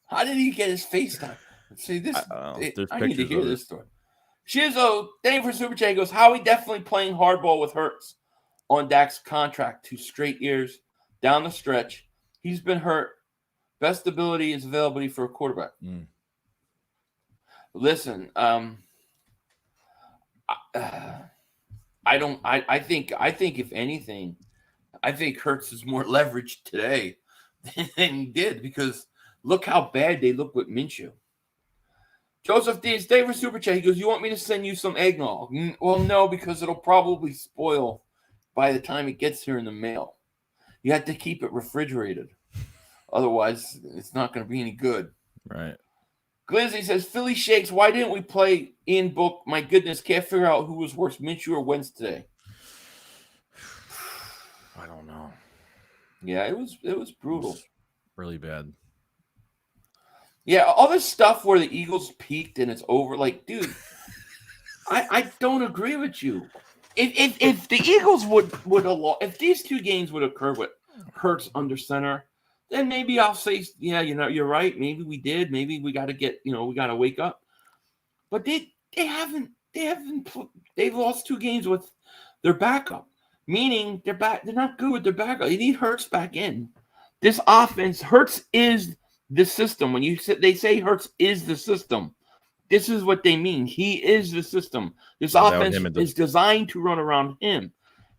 How did he get his FaceTime? See this. I need to hear this story. Shizzo, thank you for super chat. He goes, Howie definitely playing hardball with Hurts on Dak's contract 2 straight years down the stretch. He's been hurt. Best ability is availability for a quarterback. Listen, I think if anything, I think Hurts is more leveraged today than he did because look how bad they look with Minshew. Joseph D. Stay for super chat. He goes, you want me to send you some eggnog? Well, no, because it'll probably spoil by the time it gets here in the mail. You have to keep it refrigerated. Otherwise, it's not going to be any good. Right. Glizzy says, Philly Shakes, why didn't we play Ian Book? My goodness, can't figure out who was worse, Minshew or Wentz today. I don't know. Yeah, it was brutal. It was really bad. Yeah, all this stuff where the Eagles peaked and it's over. Like, dude, I don't agree with you. If the Eagles would have, if these 2 games would occur with Hurts under center, then maybe I'll say, yeah, you're right. Maybe we did. Maybe we got to we got to wake up. But they haven't. They've lost 2 games with their backup, meaning they're not good with their backup. They need Hurts back in. This offense, Hurts is the system. When they say Hurts is the system, this is what they mean. He is the system. This offense is designed to run around him.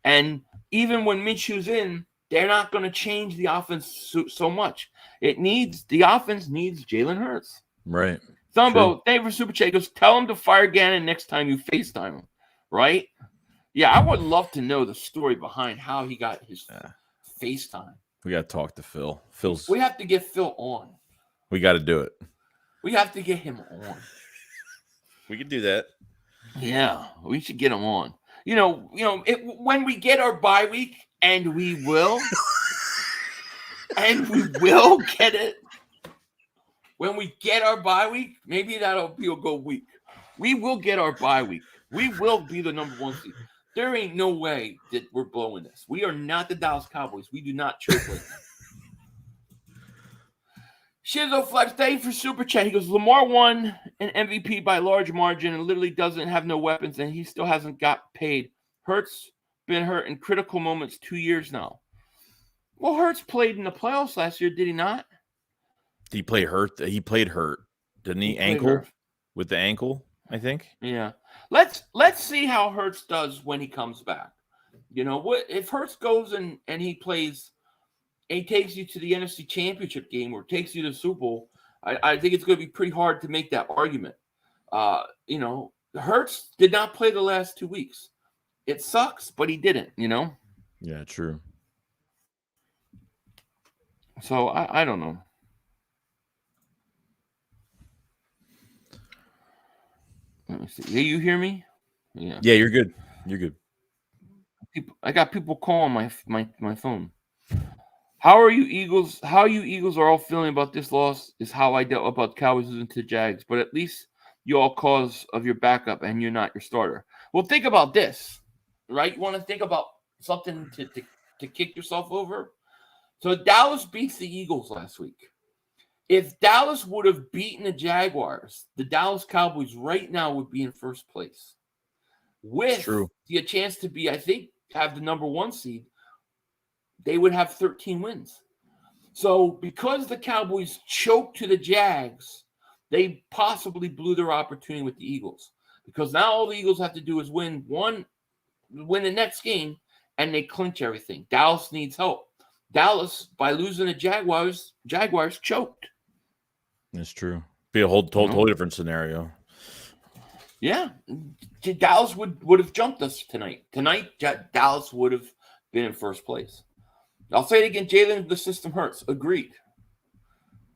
And even when Minshew's in, they're not going to change the offense so much. The offense needs Jalen Hurts. Right. Thumbo, thank you for super chat. Goes, tell him to fire Gannon next time you FaceTime him. Right? Yeah, I would love to know the story behind how he got his FaceTime. We got to talk to Phil. We have to get Phil on. We got to do it. We have to get him on. We can do that. Yeah, we should get him on. When we get our bye week, and we will, get it. When we get our bye week, maybe that'll be a good week. We will get our bye week. We will be the number 1 seed. There ain't no way that we're blowing this. We are not the Dallas Cowboys. We do not choke like that. Shizzo Flex, thank you for super chat. He goes, Lamar won an MVP by large margin and literally doesn't have no weapons, and he still hasn't got paid. Hurts been hurt in critical moments 2 years now. Well, Hurts played in the playoffs last year, did he not? He played hurt. He played hurt, didn't he? With the ankle, I think. Yeah. Let's see how Hurts does when he comes back. What if Hurts goes and he plays? And he takes you to the NFC Championship game or takes you to the Super Bowl, I think it's going to be pretty hard to make that argument. Hurts did not play the last 2 weeks. It sucks, but he didn't, Yeah, true. So I don't know. Let me see. Yeah, you hear me? Yeah. Yeah, you're good. You're good. I got people calling my phone. How you Eagles are all feeling about this loss is how I dealt about Cowboys losing to the Jags, but at least you all cause of your backup and you're not your starter. Well, think about this, right? You want to think about something to kick yourself over? So Dallas beats the Eagles last week. If Dallas would have beaten the Jaguars, the Dallas Cowboys right now would be in first place. With the chance to be, I think, have the number 1 seed, they would have 13 wins. So because the Cowboys choked to the Jags, they possibly blew their opportunity with the Eagles. Because now all the Eagles have to do is win the next game, and they clinch everything. Dallas needs help. Dallas, by losing the Jaguars choked. That's true. Be a totally different scenario. Yeah. Dallas would have jumped us tonight. Tonight, Dallas would have been in first place. I'll say it again. Jalen, the system hurts. Agreed.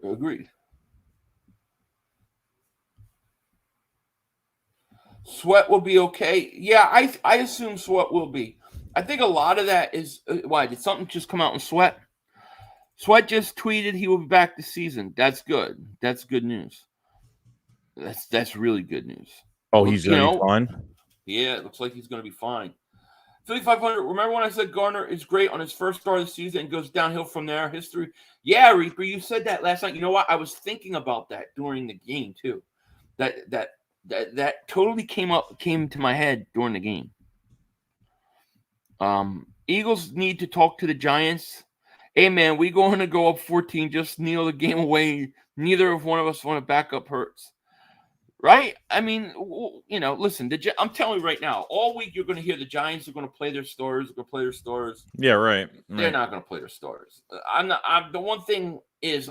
Agreed. Sweat will be okay. Yeah, I assume Sweat will be. I think a lot of that is why did something just come out in Sweat? Sweat just tweeted he will be back this season. That's good. That's good news. That's really good news. Oh, he's going to be fine? Yeah, it looks like he's going to be fine. 5,500. Remember when I said Gardner is great on his first start of the season and goes downhill from there? History. Yeah, Reaper, you said that last night. You know what? I was thinking about that during the game too. That totally came to my head during the game. Eagles need to talk to the Giants. Hey man, we going to go up 14. Just kneel the game away. Neither of one of us want to back up Hurts. Right? I mean, listen, I'm telling you right now, all week you're going to hear the Giants are going to play their starters. They're going to play their starters. Yeah, right. They're not going to play their starters. The one thing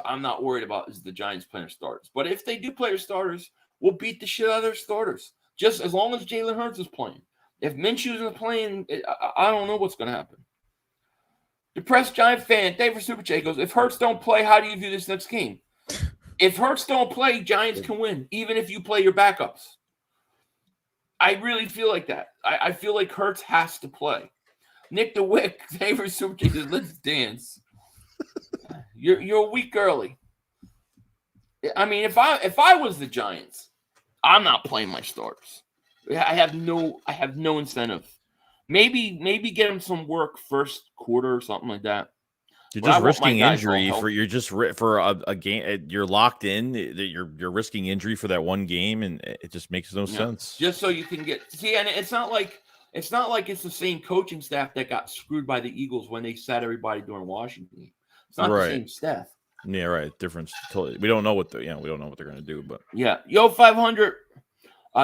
I'm not worried about is the Giants playing their starters. But if they do play their starters, we'll beat the shit out of their starters. Just as long as Jalen Hurts is playing. If Minshew isn't playing, I don't know what's going to happen. Depressed Giant fan, Dave for Super Chat goes, if Hurts don't play, how do you view this next game? If Hurts don't play, Giants can win, even if you play your backups. I really feel like that. I feel like Hurts has to play. Nick the Wick, favorite Super Chat says, let's dance. You're a week early. I mean, if I was the Giants, I'm not playing my starters. I have no incentive. Maybe get him some work first quarter or something like that. You're just risking injury for a game. You're locked in. You're risking injury for that one game, and it just makes no sense. Just so you can and it's not like it's the same coaching staff that got screwed by the Eagles when they sat everybody during Washington. It's not the same staff. Yeah, right. Difference. Totally. We don't know what they're going to do, but yeah. Yo, 500.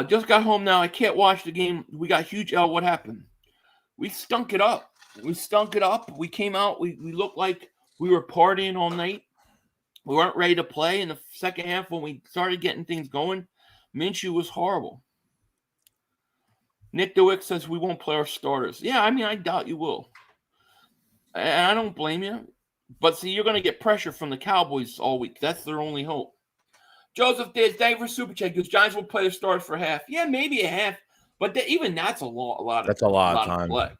Just got home now. I can't watch the game. We got huge L. What happened? We stunk it up. We came out. We looked like we were partying all night. We weren't ready to play in the second half when we started getting things going. Minshew was horrible. Nick DeWick says we won't play our starters. Yeah, I mean, I doubt you will. And I don't blame you. But see, you're going to get pressure from the Cowboys all week. That's their only hope. Joseph did. Thank you for Super Chat. Because Giants will play their starters for half. Yeah, maybe a half. But even that's a lot. That's a lot of time. Play.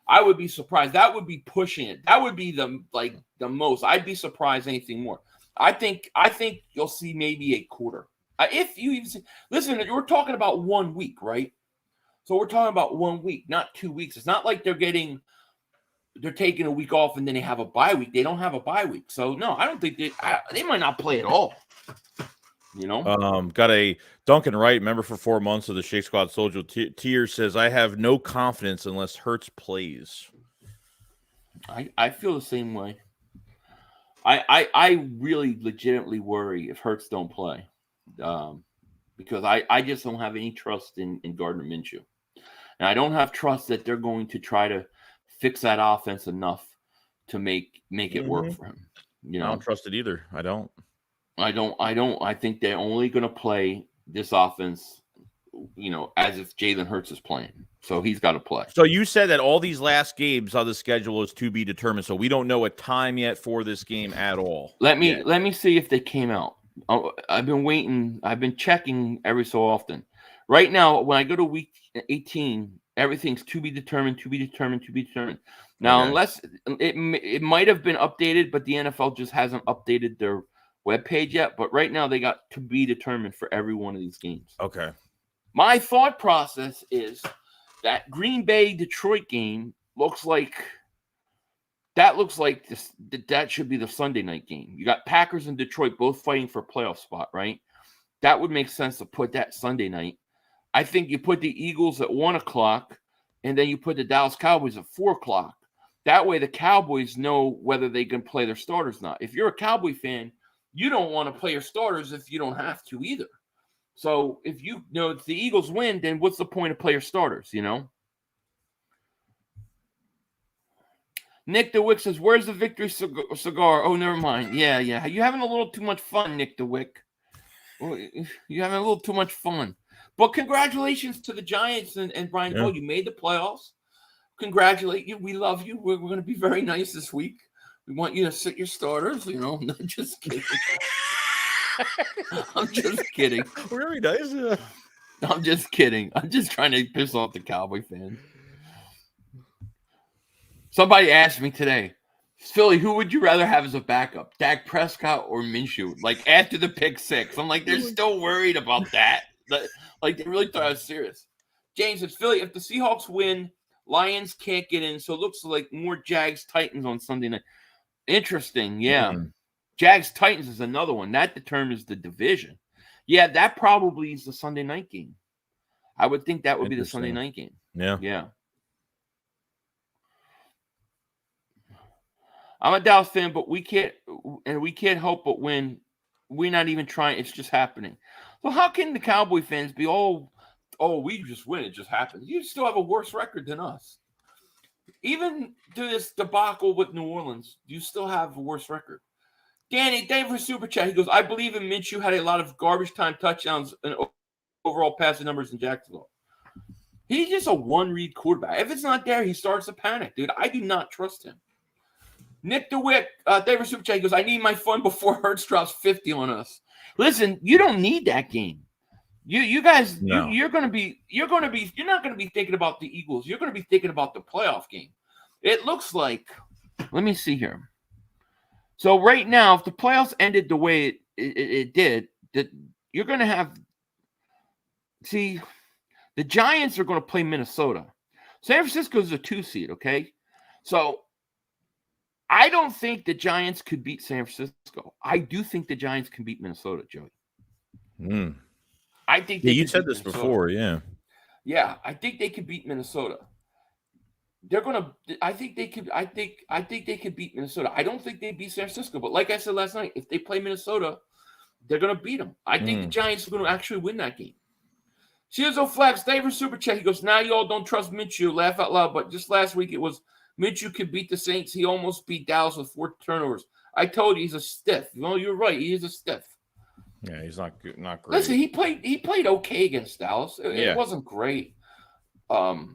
I would be surprised. That would be pushing it. That would be the most. I'd be surprised anything more. I think you'll see maybe a quarter. If you even see, listen, we're talking about 1 week, right? So we're talking about 1 week, not 2 weeks. It's not like they're taking a week off and then they have a bye week. They don't have a bye week. So no, I don't think they might not play at all. Got a Duncan Wright, member for 4 months of the Shake Squad Social Tier, says, I have no confidence unless Hurts plays. I feel the same way. I really legitimately worry if Hurts don't play. Because I just don't have any trust in Gardner Minshew. And I don't have trust that they're going to try to fix that offense enough to make it work for him. I don't trust it either. I don't. I think they're only going to play this offense, as if Jalen Hurts is playing. So he's got to play. So you said that all these last games on the schedule is to be determined. So we don't know a time yet for this game at all. Let me see if they came out. I've been waiting. I've been checking every so often. Right now, when I go to week 18, everything's to be determined. Now, unless it might have been updated, but the NFL just hasn't updated their webpage yet. But right now, they got to be determined for every one of these games. Okay. My thought process is that Green Bay Detroit game looks like that should be the Sunday night game. You got Packers and Detroit both fighting for a playoff spot, right? That would make sense to put that Sunday night. I think you put the Eagles at 1:00, and then you put the Dallas Cowboys at 4:00. That way, the Cowboys know whether they can play their starters or not. If you're a Cowboy fan, you don't want to play your starters if you don't have to either. So if if the Eagles win, then what's the point of play your starters? Nick DeWick says, "Where's the victory cigar?" Oh, never mind. Yeah. You're having a little too much fun, Nick DeWick. You're having a little too much fun. But congratulations to the Giants and Brian Cole. You made the playoffs. Congratulate you. We love you. We're going to be very nice this week. We want you to sit your starters. Not just kidding. I'm just kidding. Very nice. I'm just kidding. I'm just trying to piss off the Cowboy fans. Somebody asked me today, Philly, who would you rather have as a backup, Dak Prescott or Minshew? Like after the pick 6, I'm like, they're still worried about that. Like they really thought I was serious. James, it's Philly. If the Seahawks win, Lions can't get in, so it looks like more Jags Titans on Sunday night. Interesting, yeah. Jags Titans is another one that determines the division. Yeah, that probably is the Sunday night game. I would think that would be the Sunday night game. Yeah. I'm a Dallas fan, but we can't help but win. We're not even trying. It's just happening. So how can the Cowboy fans be all, we just win. It just happens. You still have a worse record than us. Even through this debacle with New Orleans, you still have a worse record. Danny, thank you for Super Chat. He goes, I believe in Minshew had a lot of garbage time touchdowns and overall passing numbers in Jacksonville. He's just a one-read quarterback. If it's not there, he starts to panic, dude. I do not trust him. Nick DeWitt, thank you for Super Chat. He goes, I need my fun before Hurts drops 50 on us. Listen, you don't need that game. You guys, no. You're not going to be thinking about the Eagles. You're going to be thinking about the playoff game. It looks like, let me see here. So right now, if the playoffs ended the way it did, that you're going to have, the Giants are going to play Minnesota. San Francisco is a 2 seed, okay? So I don't think the Giants could beat San Francisco. I do think the Giants can beat Minnesota, Joey. I think you said this before, yeah. Yeah, I think they could beat Minnesota. I think they could beat Minnesota. I don't think they beat San Francisco, but like I said last night, if they play Minnesota, they're going to beat them. I think the Giants are going to actually win that game. Shizo Flags, thank you for Super Chat. He goes, now you all don't trust Minshew. Laugh out loud, but just last week it was Minshew could beat the Saints. He almost beat Dallas with 4 turnovers. I told you he's a stiff. Well, you're right. He is a stiff. Yeah, he's not great. Listen, he played okay against Dallas. It wasn't great. I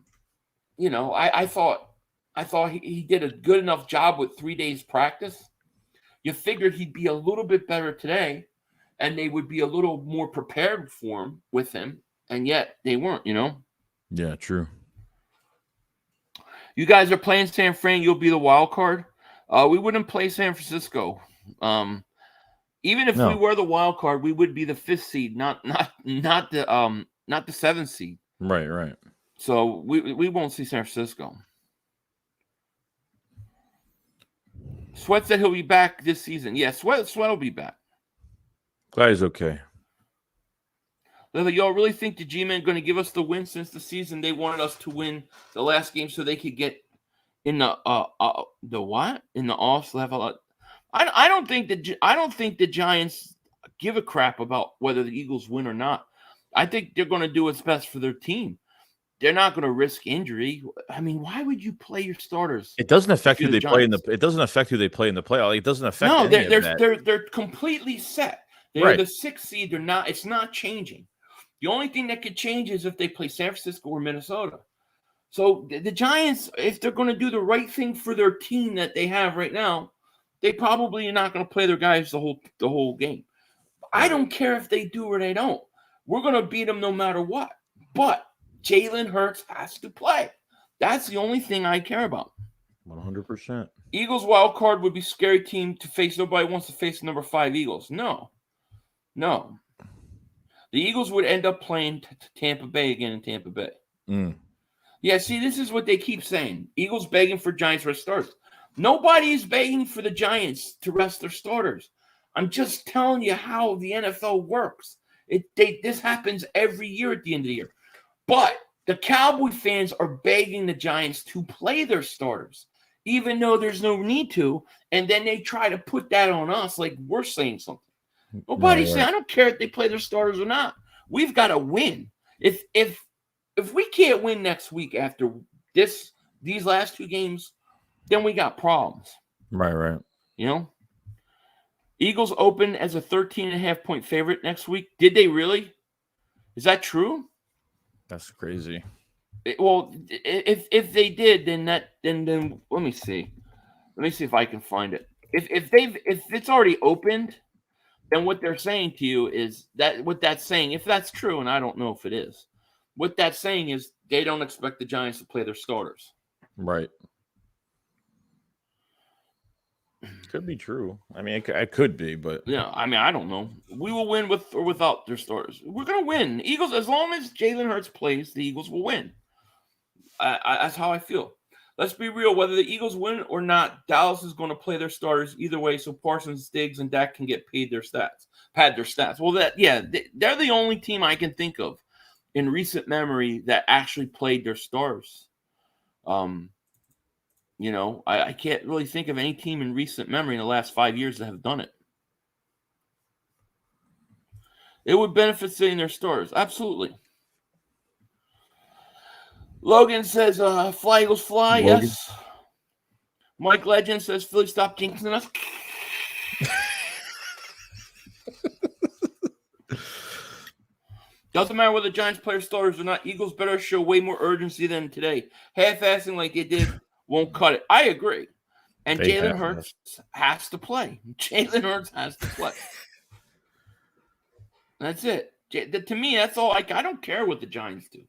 thought he did a good enough job with 3 days practice. You figured he'd be a little bit better today, and they would be a little more prepared for him with him, and yet they weren't. Yeah, true. You guys are playing San Fran. You'll be the wild card. We wouldn't play San Francisco. Even if we were the wild card, we would be the 5th seed, not the 7th seed. Right. So we won't see San Francisco. Sweat said he'll be back this season. Yeah, Sweat will be back. Glad he's okay. Y'all really think the G-Men going to give us the win since the season they wanted us to win the last game so they could get in the what? In the offs level? I don't think the Giants give a crap about whether the Eagles win or not. I think they're going to do what's best for their team. They're not going to risk injury. I mean, why would you play your starters? It doesn't affect who they play in the. It doesn't affect who they play in the playoff. It doesn't affect. No, they're completely set. They're the 6th seed. They're not. It's not changing. The only thing that could change is if they play San Francisco or Minnesota. So the Giants, if they're going to do the right thing for their team that they have right now, they probably are not going to play their guys the whole game. I don't care if they do or they don't. We're going to beat them no matter what. But Jalen Hurts has to play. That's the only thing I care about. 100%. Eagles wild card would be a scary team to face. Nobody wants to face the number 5 Eagles. No. The Eagles would end up playing Tampa Bay again in Tampa Bay. Yeah, see, this is what they keep saying. Eagles begging for Giants rest starters. Nobody is begging for the Giants to rest their starters. I'm just telling you how the NFL works. This happens every year at the end of the year. But the Cowboy fans are begging the Giants to play their starters, even though there's no need to. And then they try to put that on us like we're saying something. Nobody's saying, I don't care if they play their starters or not. We've got to win. If we can't win next week after these last 2 games, then we got problems. Right. Eagles open as a 13.5-point favorite next week. Did they really? Is that true? That's crazy. If they did, then let me see. Let me see if I can find it. If it's already opened, then what they're saying to you is that what that's saying, if that's true, and I don't know if it is, what that's saying is they don't expect the Giants to play their starters. Right. Could be true. I mean, it could be, but yeah, I mean, I don't know. We will win with or without their starters. We're gonna win. Eagles, as long as Jalen Hurts plays, the Eagles will win. That's how I feel. Let's be real. Whether the Eagles win or not, Dallas is going to play their starters either way, so Parsons, Diggs, and Dak can get pad their stats. Well, they're the only team I can think of in recent memory that actually played their stars. I can't really think of any team in recent memory in the last 5 years that have done it. It would benefit seeing their stars. Absolutely. Logan says, fly Eagles fly. Logan. Yes. Mike Legend says, Philly, stop jinxing us. Doesn't matter whether the Giants play starters or not. Eagles better show way more urgency than today. Half-assing like they did won't cut it. I agree. And Jalen Hurts has to play. Jalen Hurts has to play. That's it. To me, that's all. I don't care what the Giants do.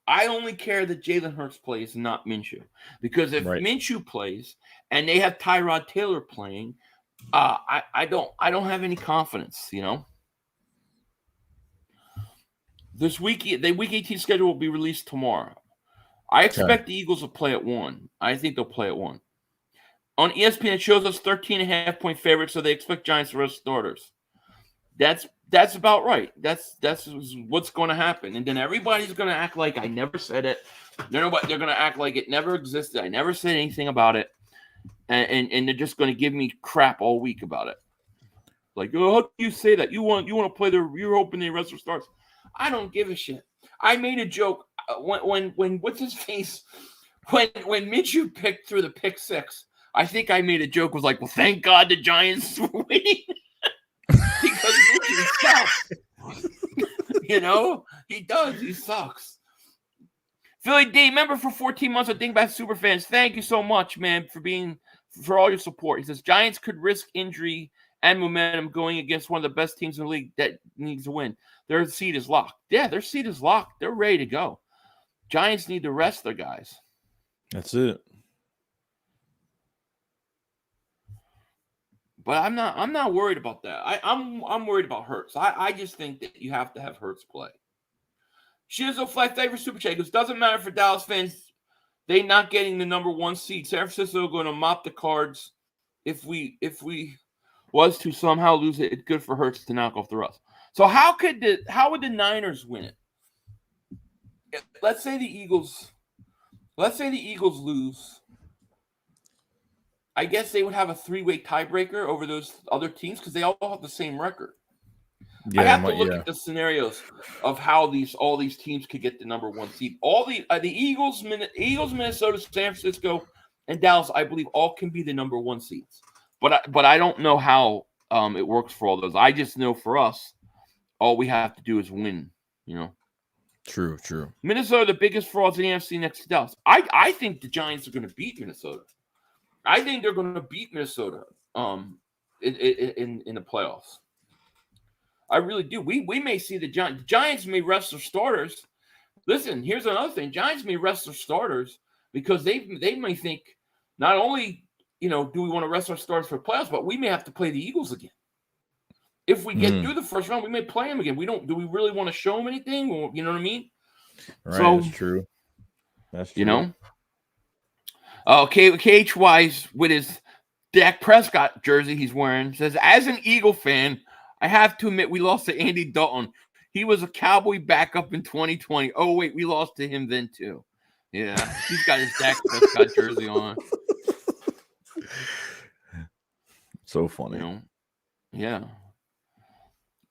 I only care that Jalen Hurts plays, not Minshew. Because if Minshew plays and they have Tyrod Taylor playing, I don't have any confidence, This week, the Week 18 schedule will be released tomorrow. I expect the Eagles will play at 1. I think they'll play at 1. On ESPN, it shows us 13.5-point favorites, so they expect Giants to rest starters. That's about right. That's what's going to happen. And then everybody's going to act like I never said it. They're going to act like it never existed. I never said anything about it. And they're just going to give me crap all week about it. Like, oh, how can you say that? You want to play you're hoping they rest their starters. I don't give a shit. I made a joke when what's his face? When Minshew picked through the pick six, I think I made a joke, was like, well, thank God the Giants were winning. Because Minshew sucks. He does. He sucks. Philly D, member for 14 months of Dingbat Superfans. Thank you so much, man, for all your support. He says Giants could risk injury and momentum going against one of the best teams in the league that needs to win. Their seat is locked. Yeah, their seat is locked. They're ready to go. Giants need to rest their guys. That's it. But I'm not worried about that. I'm worried about Hurts. I just think that you have to have Hurts play. Shizo Flex, thank you for Super Chat. It doesn't matter for Dallas fans. They not getting the number 1 seed. San Francisco going to mop the Cards. If we was to somehow lose it, it's good for Hurts to knock off the rust. So how would the Niners win it? Let's say the Eagles lose. I guess they would have a 3-way tiebreaker over those other teams because they all have the same record. Yeah, I have to look at the scenarios of how all these teams could get the number 1 seed. All the Eagles, Minnesota, San Francisco, and Dallas, I believe, all can be the number 1 seeds. But I don't know how it works for all those. I just know for us, all we have to do is win. True. Minnesota, the biggest frauds in the NFC next to Dallas. I think the Giants are going to beat Minnesota. I think they're going to beat Minnesota in the playoffs. I really do. We may see the Giants. The Giants may rest their starters. Listen, here's another thing. Giants may rest their starters because they may think not only do we want to rest our starters for playoffs, but we may have to play the Eagles again. If we get through the first round, we may play them again. Do we really want to show them anything? Or, you know what I mean? Right. So, that's true. That's true. KH Wise with his Dak Prescott jersey he's wearing says, as an Eagle fan, I have to admit we lost to Andy Dalton. He was a Cowboy backup in 2020. Oh, wait, we lost to him then, too. Yeah, he's got his Dak Prescott jersey on. So funny. Yeah.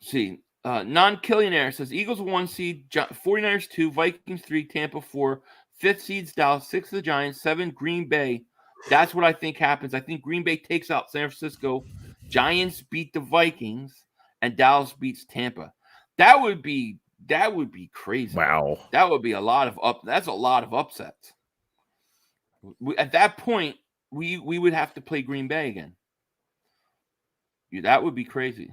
See, non-Killionaire says Eagles 1 seed, 49ers 2, Vikings 3, Tampa 4, 5th seeds Dallas, 6 the Giants, 7 Green Bay. That's what I think happens. I think Green Bay takes out San Francisco. Giants beat the Vikings, and Dallas beats Tampa. That would be crazy. Wow. That would be that's a lot of upsets. At that point, we would have to play Green Bay again. That would be crazy.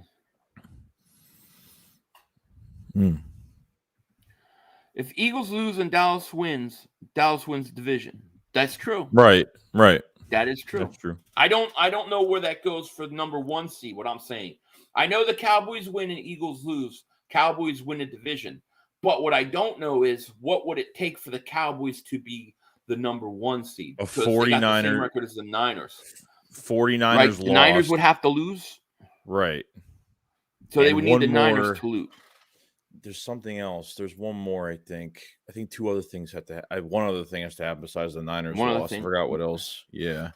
If Eagles lose and Dallas wins the division. That's true. Right. That is true. That's true. I don't know where that goes for the number 1 seed. What I'm saying, I know the Cowboys win and Eagles lose. Cowboys win the division. But what I don't know is what would it take for the Cowboys to be the number 1 seed? A Because they got the 49er same record as the Niners. 49ers Right? lost. The Niners would have to lose. Right. So they would need the Niners to lose. There's something else. There's one more, I think. I think 2 other things have to one other thing has to happen besides the Niners loss. I forgot what else. Yeah.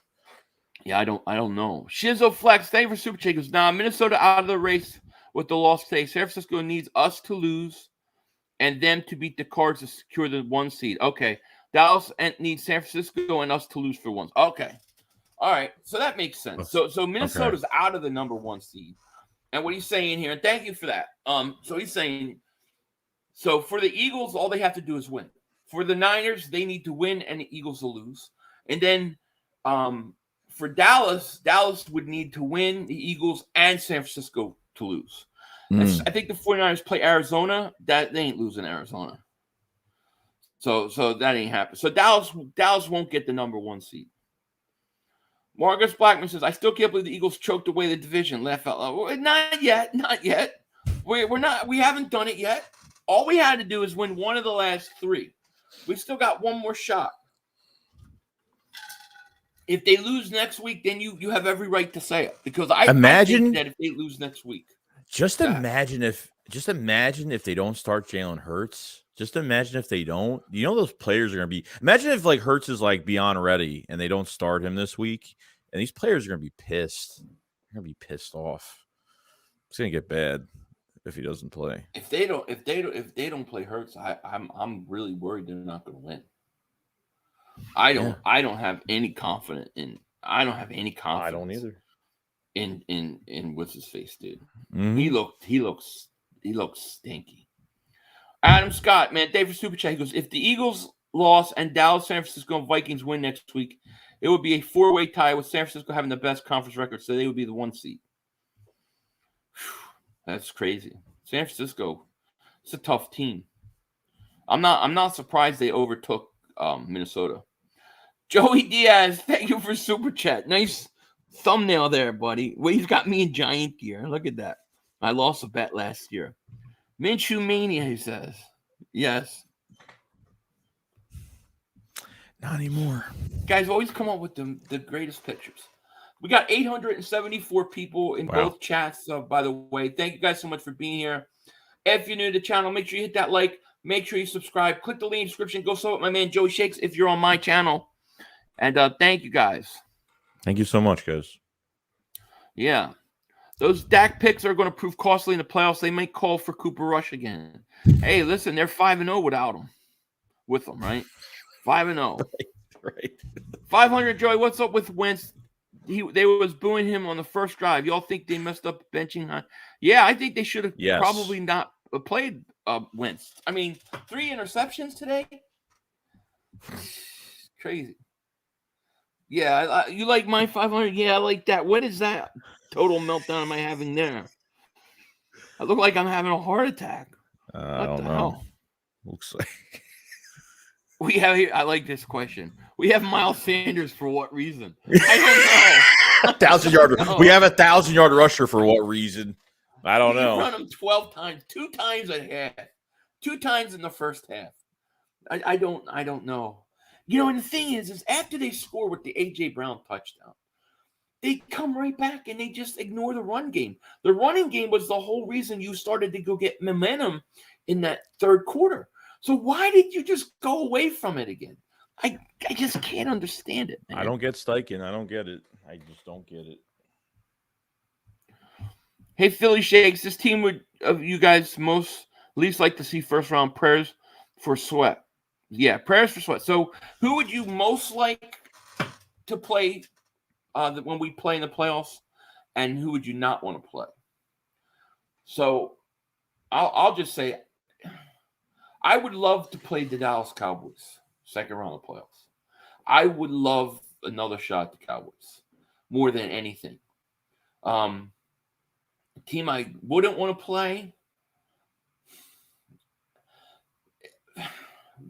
Yeah, I don't know. Shizzo Flex, thank you for Super Shakers. Now, Minnesota out of the race with the loss today. San Francisco needs us to lose and them to beat the Cards to secure the 1 seed. Okay. Dallas needs San Francisco and us to lose for 1. Okay. All right. So that makes sense. So Minnesota's out of the number 1 seed. And what he's saying here, and thank you for that. So he's saying, so for the Eagles, all they have to do is win. For the Niners, they need to win and the Eagles will lose. And then for Dallas would need to win the Eagles and San Francisco to lose. I think the 49ers play Arizona. That they ain't losing Arizona. So that ain't happening. So Dallas won't get the number 1 seed. Marcus Blackman says, I still can't believe the Eagles choked away the division. Laugh out loud. Not yet. We're not. We haven't done it yet. All we had to do is win 1 of the last 3. We still got 1 more shot. If they lose next week, then you have every right to say it. Because I think that if they lose next week. Just imagine if they don't start Jalen Hurts. Just imagine if they don't. You know those players are going to be. Imagine if like Hurts is like beyond ready and they don't start him this week, and these players are going to be pissed. They're going to be pissed off. It's going to get bad if he doesn't play. If they don't play Hurts, I'm really worried they're not going to win. I don't have any confidence in. I don't have any confidence. I don't either. In what's his face, dude. Mm-hmm. He looks stinky. Adam Scott, man, Dave for Super Chat. He goes, if the Eagles lost and Dallas, San Francisco, and Vikings win next week, it would be a 4-way tie with San Francisco having the best conference record, so they would be the 1 seed. That's crazy. San Francisco, it's a tough team. I'm not surprised they overtook Minnesota. Joey Diaz, thank you for Super Chat. Nice thumbnail there, buddy. Well, he's got me in giant gear. Look at that. I lost a bet last year. Minshew Mania, he says. Yes. Not anymore. Guys always come up with the greatest pictures. We got 874 people in both chats, by the way. Thank you guys so much for being here. If you're new to the channel, make sure you hit that like. Make sure you subscribe. Click the link in the description. Go sub with my man Joey Shakes if you're on my channel. And thank you guys. Thank you so much, guys. Yeah. Those Dak picks are going to prove costly in the playoffs. They may call for Cooper Rush again. Hey, listen, they're 5-0 without him. With them, right? 5-0. Right. 500, Joey, what's up with Wentz? They was booing him on the first drive. Y'all think they messed up benching on? Yeah, I think they should have probably not played Wentz. I mean, 3 interceptions today? Crazy. Yeah, you like my 500? Yeah, I like that. What is that total meltdown am I having there? I look like I'm having a heart attack. I don't know. Hell? Looks like we have here. I like this question. We have Miles Sanders for what reason? I don't know. 1,000-yard. We have 1,000-yard rusher for what reason? I don't know. Run him 12 times, 2 times at half, 2 times in the first half. I don't know. You know, and the thing is after they score with the A.J. Brown touchdown, they come right back and they just ignore the run game. The running game was the whole reason you started to go get momentum in that third quarter. So why did you just go away from it again? I just can't understand it, man. I don't get Steichen. I don't get it. I just don't get it. Hey, Philly Shakes, this team would of you guys least like to see first round. Prayers for Sweat. Yeah, prayers for Sweat. So who would you most like to play when we play in the playoffs, and who would you not want to play? So I'll just say I would love to play the Dallas Cowboys second round of the playoffs. I would love another shot at the Cowboys more than anything. A team I wouldn't want to play.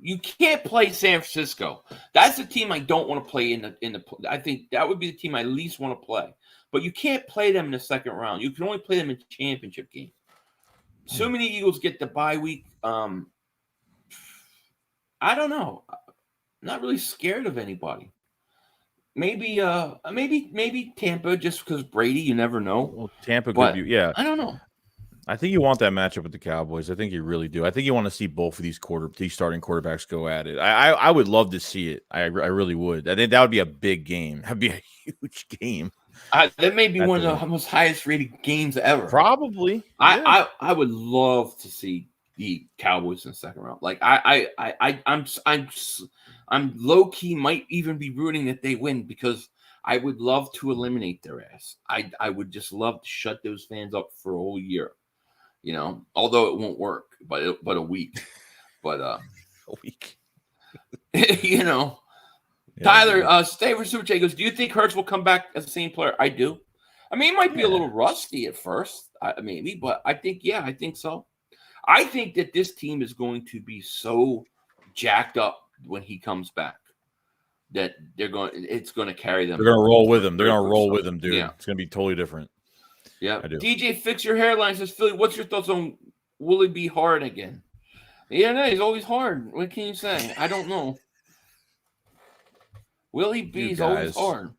You can't play San Francisco. That's the team I don't want to play in the. I think that would be the team I least want to play. But you can't play them in the second round. You can only play them in championship games. So many Eagles get the bye week. I don't know. I'm not really scared of anybody. Maybe Tampa, just because Brady. You never know. Well, Tampa could be. Yeah, I don't know. I think you want that matchup with the Cowboys. I think you really do. I think you want to see both of these starting quarterbacks go at it. I would love to see it. I really would. I think that would be a big game. That'd be a huge game. That may be one of the most highest rated games ever. Probably. Yeah. I would love to see the Cowboys in the second round. Like I'm low key might even be rooting that they win because I would love to eliminate their ass. I would just love to shut those fans up for a whole year. You know, although it won't work, but a week. But a week. You know. Yeah, Tyler, stay for Super Chat goes, do you think Hurts will come back as the same player? I do. I mean, he might be a little rusty at first, maybe, but I think so. I think that this team is going to be so jacked up when he comes back that it's going to carry them. They're going to roll with him. They're going to roll with him, dude. Yeah. It's going to be totally different. Yeah. DJ Fix Your Hairline says, Philly, what's your thoughts on will he be hard again? Yeah, no, he's always hard. What can you say? I don't know. Willie B's always hard.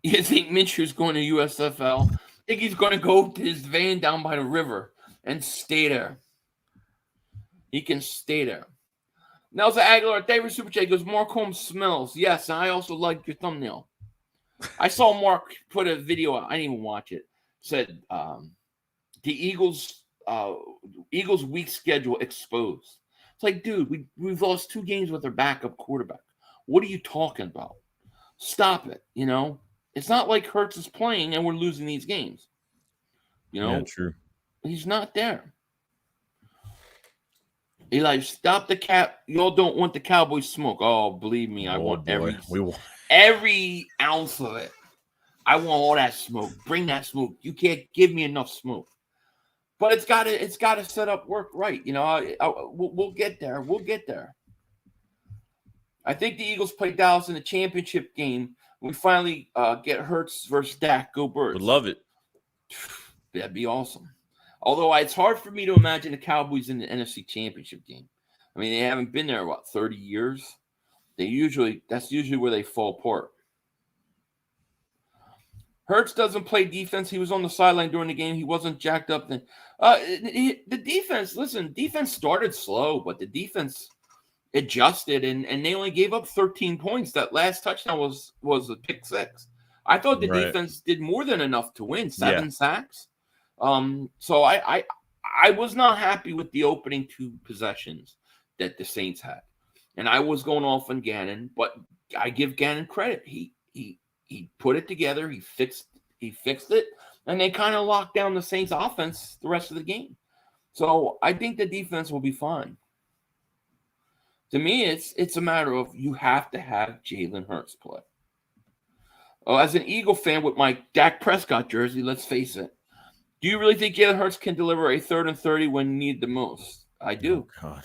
You think Minshew's going to USFL? I think he's going to go to his van down by the river and stay there. He can stay there. Nelson Aguilar, David Super Chat goes, Mark Holmes smells. Yes, and I also like your thumbnail. I saw Mark put a video out. I didn't even watch it. Said the Eagles weak schedule exposed. It's like, dude, we've lost 2 games with our backup quarterback. What are you talking about? Stop it, you know? It's not like Hurts is playing and we're losing these games. You know? Yeah, true. He's not there. Eli, stop the cap. Y'all don't want the Cowboys smoke. Oh, believe me, I want every ounce of it. I want all that smoke. Bring that smoke. You can't give me enough smoke. But it's got to set up work right. You know, we'll get there. We'll get there. I think the Eagles play Dallas in the championship game. We finally get Hurts versus Dak. Go Birds. Would love it. That'd be awesome. Although it's hard for me to imagine the Cowboys in the NFC championship game. I mean, they haven't been there, 30 years? That's usually where they fall apart. Hurts doesn't play defense. He was on the sideline during the game. He wasn't jacked up then. The defense, defense started slow, but the defense adjusted, and they only gave up 13 points. That last touchdown was a pick six. I thought the defense did more than enough to win. 7 sacks. So I was not happy with the opening 2 possessions that the Saints had. And I was going off on Gannon, but I give Gannon credit. He put it together. He fixed it, and they kind of locked down the Saints offense the rest of the game. So I think the defense will be fine. To me, it's a matter of you have to have Jalen Hurts play. Oh, as an Eagle fan with my Dak Prescott jersey, let's face it. Do you really think Jalen Hurts can deliver a 3rd and 30 when needed the most? I do. Oh, God.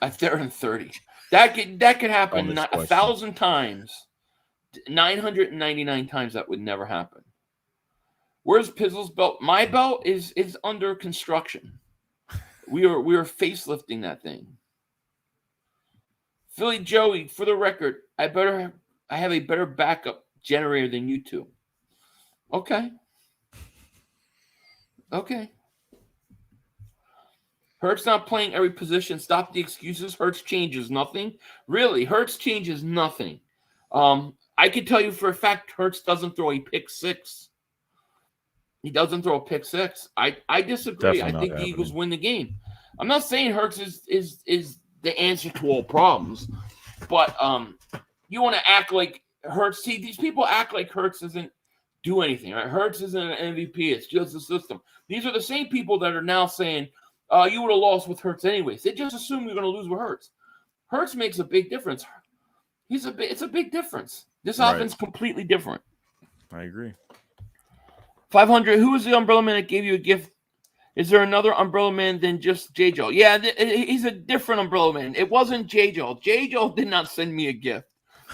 A 3rd and 30. That could happen 1,000 times. 999 times that would never happen. Where's Pizzle's belt? My belt is under construction. We are facelifting that thing. Philly Joey, for the record, I have a better backup generator than you two. Okay. Hurts not playing every position. Stop the excuses. Hurts changes nothing. Really, Hurts changes nothing. I can tell you for a fact Hurts doesn't throw a pick six. He doesn't throw a pick six. I disagree. I think the Eagles win the game. I'm not saying Hurts is the answer to all problems, but you want to act like Hurts. See, these people act like Hurts doesn't do anything. Right? Hurts isn't an MVP. It's just a system. These are the same people that are now saying you would have lost with Hurts anyways. They just assume you're going to lose with Hurts. Hurts makes a big difference. It's a big difference. This offense is completely different. I agree. 500. Who was the umbrella man that gave you a gift Is there another Umbrella Man than just J-Joe? Yeah, he's a different Umbrella Man. It wasn't J-Joe. J-Joe did not send me a gift.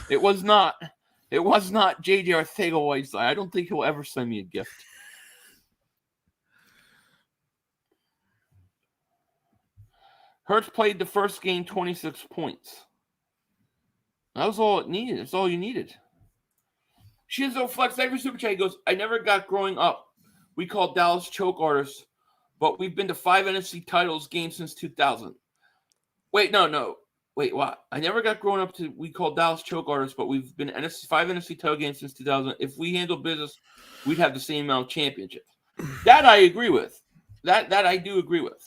It was not J.J. Ortega-Whiteside. I don't think he'll ever send me a gift. Hurts played the first game 26 points. That was all it needed. That's all you needed. Shinzo Flex every super chat. He goes, I never got growing up. We called Dallas choke artists, but we've been to 5 NFC titles games since 2000. Wait, no. Wait, what? I never got growing up to we called Dallas choke artists, but we've been 5 NFC title games since 2000. If we handle business, we'd have the same amount of championships. That I agree with. That I do agree with.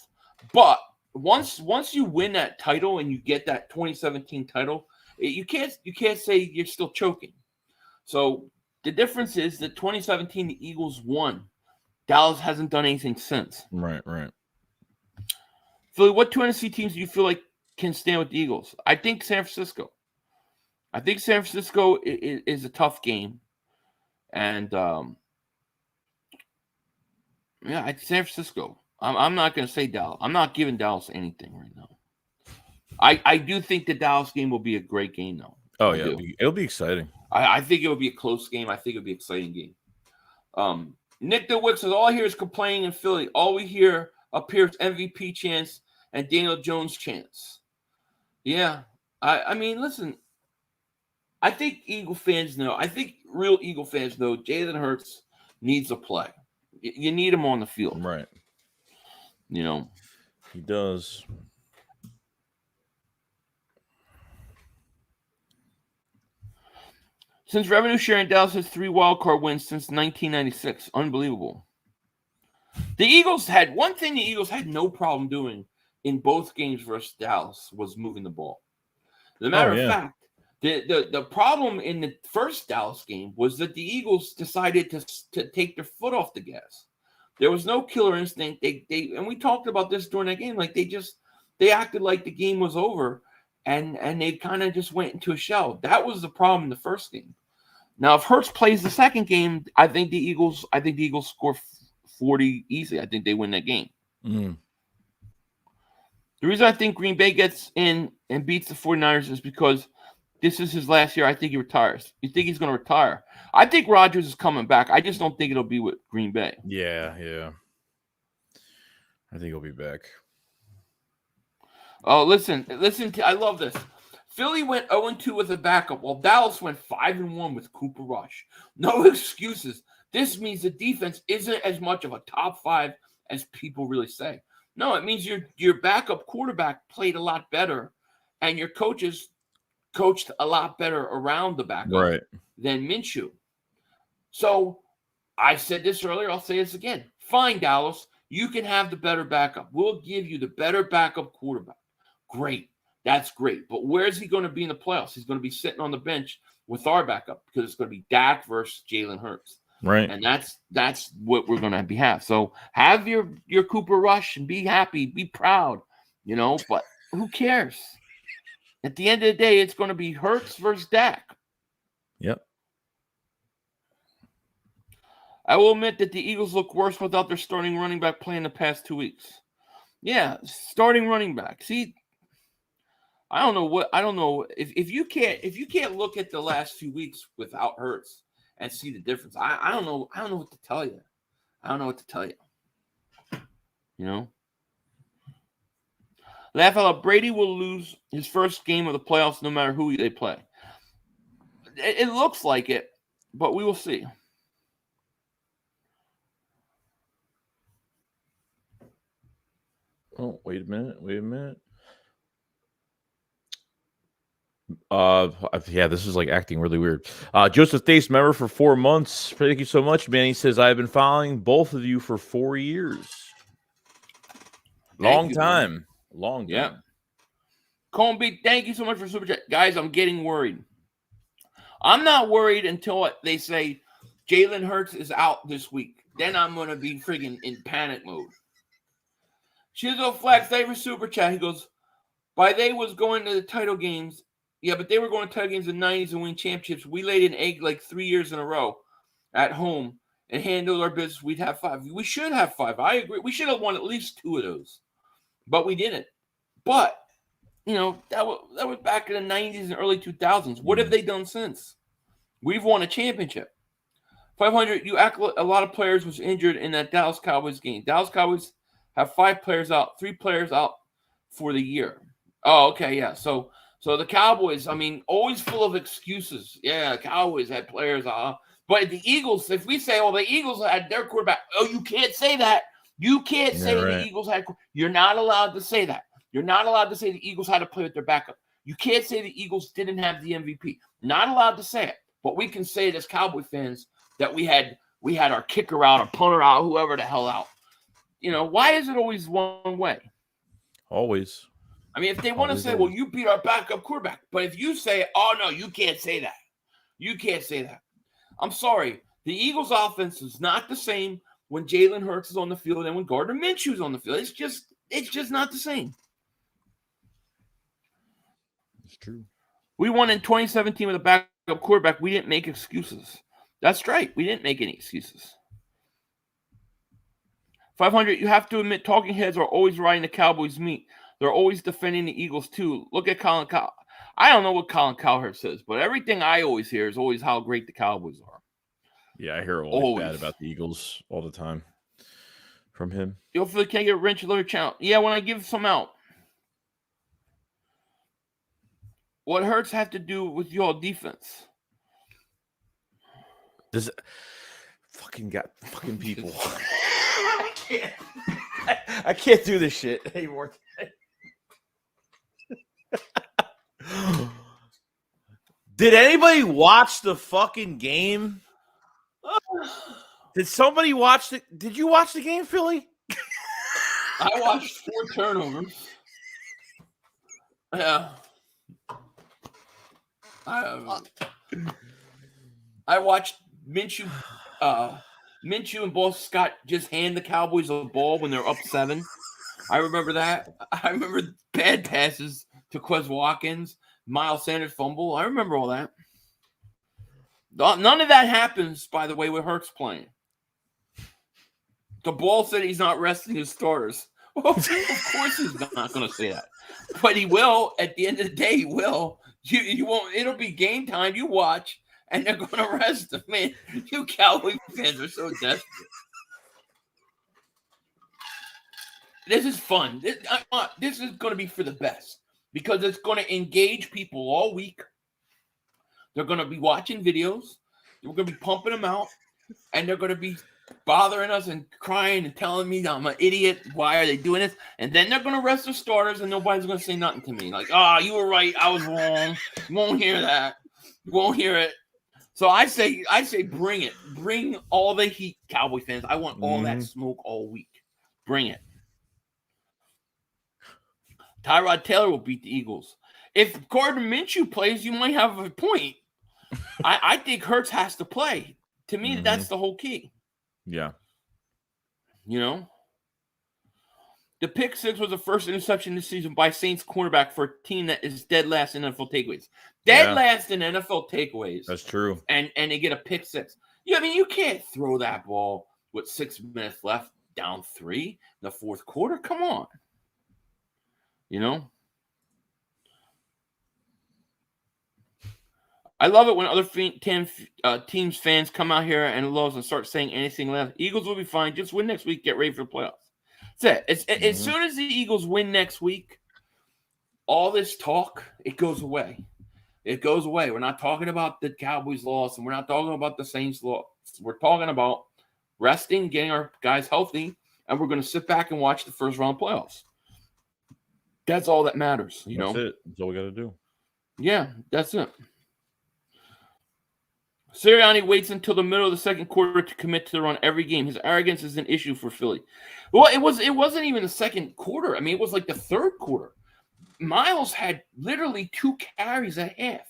But once you win that title and you get that 2017 title, you can't say you're still choking. So the difference is that 2017 the Eagles won. Dallas hasn't done anything since. Right. Philly, what 2 NFC teams do you feel like can stand with the Eagles? I think San Francisco. I think San Francisco is a tough game. And, San Francisco. I'm not going to say Dallas. I'm not giving Dallas anything right now. I do think the Dallas game will be a great game, though. Oh, yeah. It'll be exciting. I think it will be a close game. I think it'll be an exciting game. Nick DeWitt says, all I hear is complaining in Philly. All we hear appears MVP chants and Daniel Jones chants. Yeah. I mean, listen, I think Eagle fans know. I think real Eagle fans know Jalen Hurts needs to play. You need him on the field. Right. You know. He does. Since revenue sharing, Dallas has 3 wildcard wins since 1996. Unbelievable. The Eagles had one thing the Eagles had no problem doing in both games versus Dallas was moving the ball. As a matter of fact, the problem in the first Dallas game was that the Eagles decided to take their foot off the gas. There was no killer instinct. They and we talked about this during that game. Like they acted like the game was over, and they kind of just went into a shell. That was the problem in the first game. Now, if Hurts plays the second game, I think the Eagles score 40 easy. I think they win that game. Mm. The reason I think Green Bay gets in and beats the 49ers is because this is his last year. I think he retires. You think he's going to retire? I think Rodgers is coming back. I just don't think it'll be with Green Bay. Yeah. I think he'll be back. Oh, listen. I love this. Philly went 0-2 with a backup, while Dallas went 5-1 with Cooper Rush. No excuses. This means the defense isn't as much of a top 5 as people really say. No, it means your backup quarterback played a lot better, and your coaches coached a lot better around the backup than Minshew. So I said this earlier. I'll say this again. Fine, Dallas. You can have the better backup. We'll give you the better backup quarterback. Great. That's great. But where's he going to be in the playoffs? He's going to be sitting on the bench with our backup because it's going to be Dak versus Jalen Hurts. Right. And that's what we're going to have. So have your Cooper Rush and be happy, be proud, but who cares? At the end of the day, it's going to be Hurts versus Dak. Yep. I will admit that the Eagles look worse without their starting running back playing the past 2 weeks. Yeah, starting running back. See, I don't know if you can't look at the last few weeks without Hurts and see the difference. I don't know what to tell you. I don't know what to tell you. Laugh out loud. Brady will lose his first game of the playoffs no matter who they play. It looks like it, but we will see. Oh, wait a minute. This is like acting really weird. Joseph Dace, member for 4 months. Thank you so much, man. He says, I've been following both of you for 4 years. Long time. Yeah. Colby, thank you so much for Super Chat. Guys, I'm getting worried. I'm not worried until they say Jalen Hurts is out this week. Then I'm going to be friggin' in panic mode. Shizo Flex, thank you for Super Chat. He goes, by they was going to the title games. Yeah, but they were going to title games in the 90s and win championships. We laid an egg like 3 years in a row at home, and handled our business, we'd have 5. We should have 5. I agree. We should have won at least 2 of those, but we didn't. But that was back in the 90s and early 2000s. What have they done since? We've won a championship. 500. You act a lot of players was injured in that Dallas Cowboys game. Dallas Cowboys have 5 players out, 3 players out for the year. Oh, okay, yeah. So the Cowboys, always full of excuses. Yeah, Cowboys had players out. But the Eagles, if we say, the Eagles had their quarterback, you can't say that. You can't say the Eagles had. You're not allowed to say that. You're not allowed to say the Eagles had to play with their backup. You can't say the Eagles didn't have the MVP. Not allowed to say it. But we can say it as Cowboy fans that we had our kicker out, our punter out, whoever the hell out. Why is it always one way? Always. If they want to say, well, you beat our backup quarterback. But if you say, oh, no, you can't say that. You can't say that. I'm sorry. The Eagles' offense is not the same when Jalen Hurts is on the field and when Gardner Minshew is on the field. It's just not the same. It's true. We won in 2017 with a backup quarterback. We didn't make excuses. That's right. We didn't make any excuses. 500, you have to admit, talking heads are always riding the Cowboys' meat. They're always defending the Eagles, too. Look at Colin Cowherd. I don't know what Colin Cowherd says, but everything I always hear is always how great the Cowboys are. Yeah, I hear always bad about the Eagles all the time from him. You hopefully can't get a wrench alert channel. Yeah, when I give some out. What Hurts have to do with your defense? Does fucking people? I can't do this shit anymore. Did anybody watch the fucking game? Did somebody watch it? Did you watch the game, Philly? I watched 4 turnovers. Yeah. I watched Minshew and Boston Scott just hand the Cowboys a ball when they're up 7. I remember that. I remember bad passes to Quez Watkins, Miles Sanders fumble. I remember all that. None of that happens, by the way, with Hurts playing. The ball said he's not resting his starters. Well, of course he's not going to say that. But he will. At the end of the day, he will. You won't. It'll be game time. You watch, and they're going to rest him. Man, you Cowboy fans are so desperate. This is fun. This is going to be for the best because it's going to engage people all week. They're going to be watching videos. We're going to be pumping them out, and they're going to be bothering us and crying and telling me I'm an idiot. Why are they doing this? And then they're going to rest the starters, and nobody's going to say nothing to me. Like, you were right. I was wrong. You won't hear that. You won't hear it. So I say, bring it. Bring all the heat, Cowboy fans. I want all that smoke all week. Bring it. Tyrod Taylor will beat the Eagles. If Gardner Minshew plays, you might have a point. I think Hurts has to play. To me, that's the whole key. Yeah. The pick 6 was the first interception this season by Saints cornerback for a team that is dead last in NFL takeaways. Last in NFL takeaways. That's true. And they get a pick 6. Yeah, you can't throw that ball with 6 minutes left, down 3 in the fourth quarter. Come on. I love it when other teams fans come out here and loves and start saying anything less. Eagles will be fine. Just win next week. Get ready for the playoffs. That's it. As soon as the Eagles win next week, all this talk, it goes away. It goes away. We're not talking about the Cowboys loss, and we're not talking about the Saints loss. We're talking about resting, getting our guys healthy, and we're going to sit back and watch the first round playoffs. That's all that matters. That's it. That's all we got to do. Yeah, that's it. Sirianni waits until the middle of the second quarter to commit to the run every game. His arrogance is an issue for Philly. Well, it wasn't even the second quarter. It was like the third quarter. Miles had literally 2 carries a half.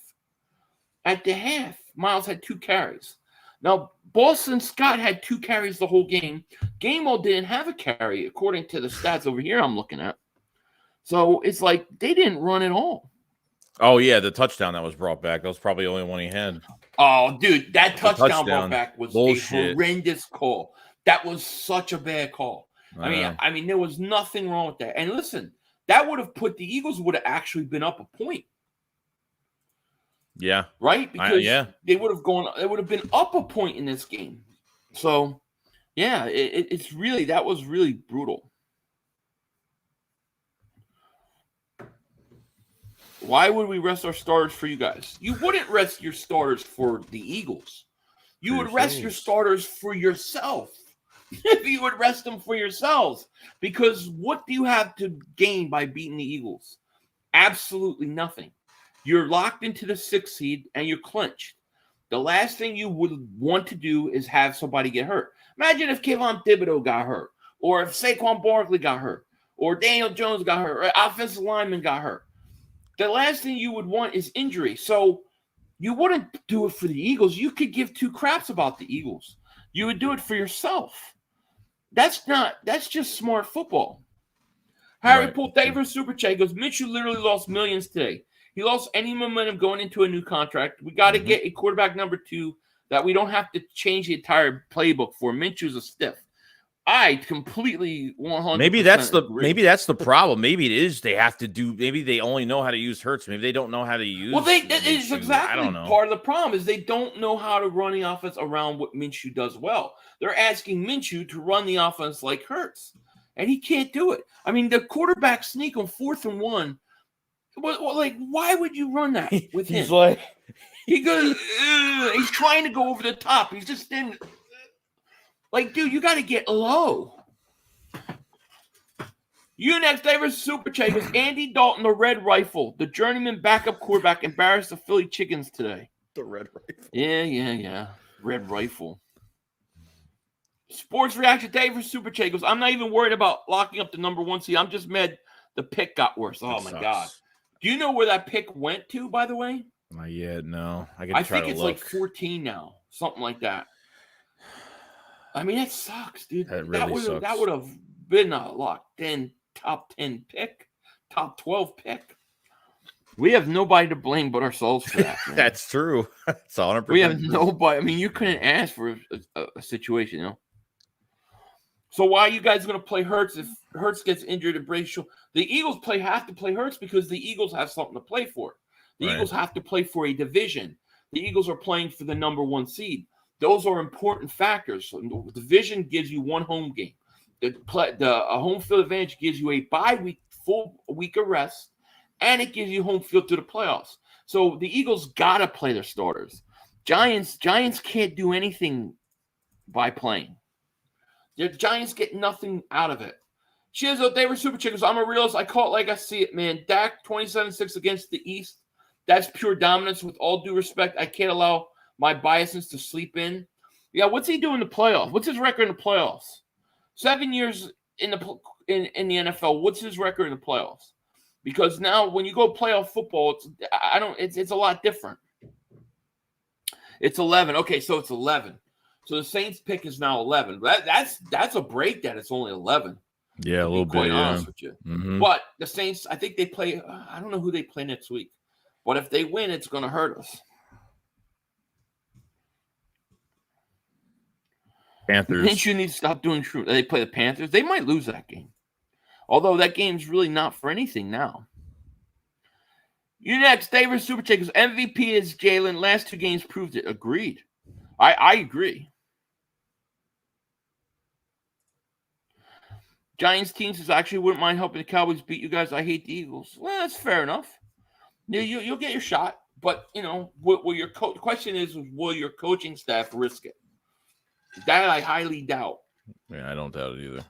At the half, Miles had 2 carries. Now, Boston Scott had 2 carries the whole game. Gainwell didn't have a carry, according to the stats over here I'm looking at. So it's like they didn't run at all. Oh, yeah, the touchdown that was brought back. That was probably the only one he had. Oh, dude, that touchdown touchdown. brought back was Bullshit. a horrendous call. That was such a bad call. I I mean, there was nothing wrong with that. And listen, that would have put the Eagles would have actually been up a point. Yeah. Right? Because yeah. they would have been up a point in this game. So, yeah, it's really, that was really brutal. Why would we rest our starters for you guys? You wouldn't rest your starters for the Eagles. You would rest your starters for yourself. If you would rest them for yourselves. Because what do you have to gain by beating the Eagles? Absolutely nothing. You're locked into the 6th seed and you're clinched. The last thing you would want to do is have somebody get hurt. Imagine if Kayvon Thibodeau got hurt, or if Saquon Barkley got hurt, or Daniel Jones got hurt, or offensive lineman got hurt. The last thing you would want is injury. So you wouldn't do it for the Eagles. You could give 2 craps about the Eagles. You would do it for yourself. That's just smart football. Harry Poole Davis Super Chat goes, Minshew literally lost millions today. He lost any momentum going into a new contract. We got to get a quarterback number 2 that we don't have to change the entire playbook for. Minshew's a stiff. I completely 100%. Maybe that's the problem. Maybe it is they have to do. Maybe they only know how to use Hurts. Maybe they don't know how to use. Well, it's exactly I don't know. Part of the problem is they don't know how to run the offense around what Minshew does well. They're asking Minshew to run the offense like Hurts, and he can't do it. I mean, the quarterback sneak on 4th and 1. Like, why would you run that with him? He's like, he goes. He's trying to go over the top. He's just standing. Like, dude, you got to get low. You next, David Super Chat goes, Andy Dalton, the red rifle, the journeyman backup quarterback, embarrassed the Philly Chickens today. The red rifle. Yeah. Red rifle. Sports reaction, David Super Chat goes, I'm not even worried about locking up the number 1 seed. I'm just mad the pick got worse. Oh, my God. Do you know where that pick went to, by the way? Not yet, no. I think it's like 14 now. Something like that. I mean, it sucks, dude. That really sucks. That would have been a locked in top 10 pick, top 12 pick. We have nobody to blame but ourselves for that. Man. That's true. It's 100%. We have nobody. I mean, you couldn't ask for a situation, you know. So why are you guys going to play Hurts if Hurts gets injured and Brace? The Eagles have to play Hurts because the Eagles have something to play for. The Eagles have to play for a division. The Eagles are playing for the number 1 seed. Those are important factors. So the division gives you 1 home game. A home field advantage gives you a bye week, full week of rest, and it gives you home field to the playoffs. So the Eagles got to play their starters. Giants can't do anything by playing. The Giants get nothing out of it. Shizzo, they were super chickens. I'm a realist. I call it like I see it, man. Dak 27-6 against the East. That's pure dominance. With all due respect, I can't allow my biases to sleep in. Yeah, what's he doing in the playoffs? What's his record in the playoffs? 7 years in the NFL. What's his record in the playoffs? Because now when you go playoff football, it's a lot different. It's 11. Okay, so it's 11. So the Saints pick is now 11. That's a break that it's only 11. Yeah, a little bit. Quite honest with you. Mm-hmm. But the Saints, I think they play. I don't know who they play next week. But if they win, it's going to hurt us. Panthers. Minshew needs to stop doing true. They play the Panthers. They might lose that game. Although that game's really not for anything now. You next, David Super Chat goes, MVP is Jalen. Last 2 games proved it. Agreed. I agree. Giants teams says, actually wouldn't mind helping the Cowboys beat you guys. I hate the Eagles. Well, that's fair enough. You'll get your shot. But, you know, will your question is, will your coaching staff risk it? That I highly doubt. Yeah, I don't doubt it either.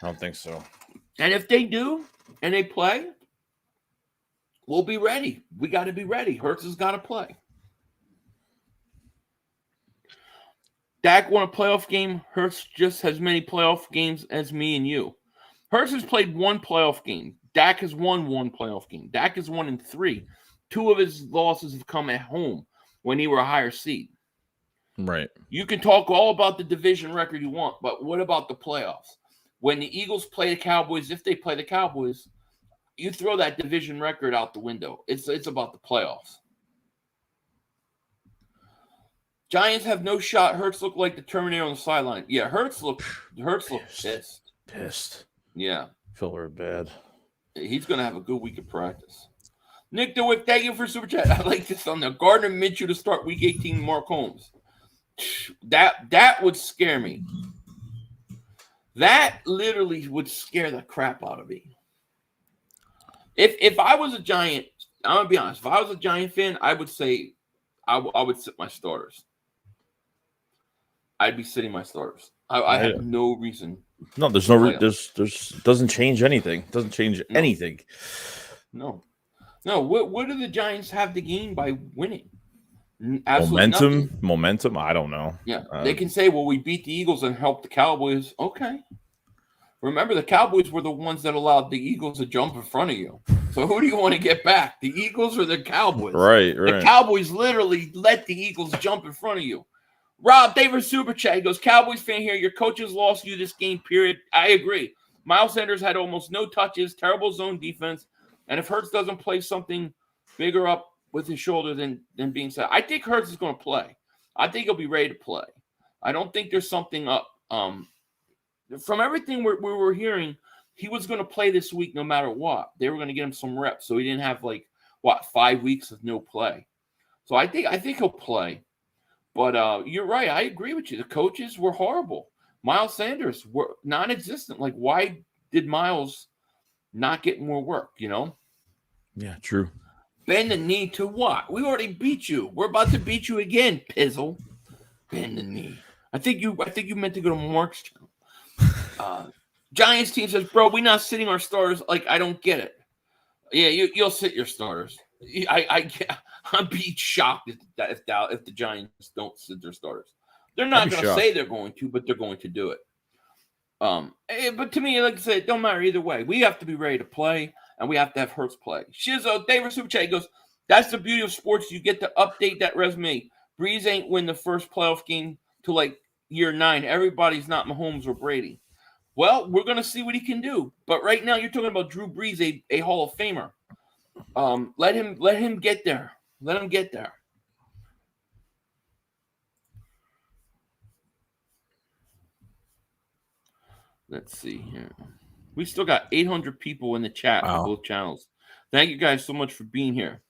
I don't think so. And if they do, and they play, we'll be ready. We got to be ready. Hurts has got to play. Dak won a playoff game. Hurts just has many playoff games as me and you. Hurts has played 1 playoff game. Dak has won 1 playoff game. Dak has won in 3. 2 of his losses have come at home when he were a higher seed. Right. You can talk all about the division record you want, but what about the playoffs? When the Eagles play the Cowboys, if they play the Cowboys, you throw that division record out the window. It's about the playoffs. Giants have no shot. Hurts look like the Terminator on the sideline. Yeah, Hurts look pissed. Pissed. Yeah. Feel very bad. He's going to have a good week of practice. Nick DeWitt, thank you for Super Chat. I like this on there. Gardner Minshew to start Week 18, Mark Holmes. That would scare me. That literally would scare the crap out of me. If I was a Giant, I'm going to be honest. If I was a Giant fan, I would say I would sit my starters. I'd be sitting my starters. I have no reason. No, there's no there's doesn't change anything. Doesn't change anything. No. What do the Giants have to gain by winning? Absolutely Momentum. I don't know. Yeah, they can say, "Well, we beat the Eagles and helped the Cowboys." Okay. Remember, the Cowboys were the ones that allowed the Eagles to jump in front of you. So who do you want to get back, the Eagles or the Cowboys? Right. The Cowboys literally let the Eagles jump in front of you. Rob Davis Super Chat, he goes, Cowboys fan here, your coaches lost you this game, period. I agree. Miles Sanders had almost no touches, terrible zone defense, and if Hurts doesn't play something bigger up with his shoulder than being said, I think Hurts is going to play. I think he'll be ready to play. I don't think there's something up. From everything we were hearing, he was going to play this week no matter what. They were going to get him some reps, so he didn't have 5 weeks of no play. So I think he'll play. But you're right. I agree with you. The coaches were horrible. Miles Sanders were non-existent. Why did Miles not get more work, Yeah, true. Bend the knee to what? We already beat you. We're about to beat you again, Pizzle. Bend the knee. I think you meant to go to Mark's channel. Giants team says, bro, we not sitting our starters. I don't get it. Yeah, you'll sit your starters. I'd be shocked if the Giants don't sit their starters. They're not going to say they're going to, but they're going to do it. But to me, like I said, it don't matter either way. We have to be ready to play, and we have to have Hurts play. Shizzo, David Super Chat goes, that's the beauty of sports. You get to update that resume. Breeze ain't win the first playoff game till year 9. Everybody's not Mahomes or Brady. Well, we're going to see what he can do. But right now, you're talking about Drew Brees, a Hall of Famer. Let him get there. Let him get there. Let's see here. We still got 800 people in the chat on both channels. Thank you guys so much for being here.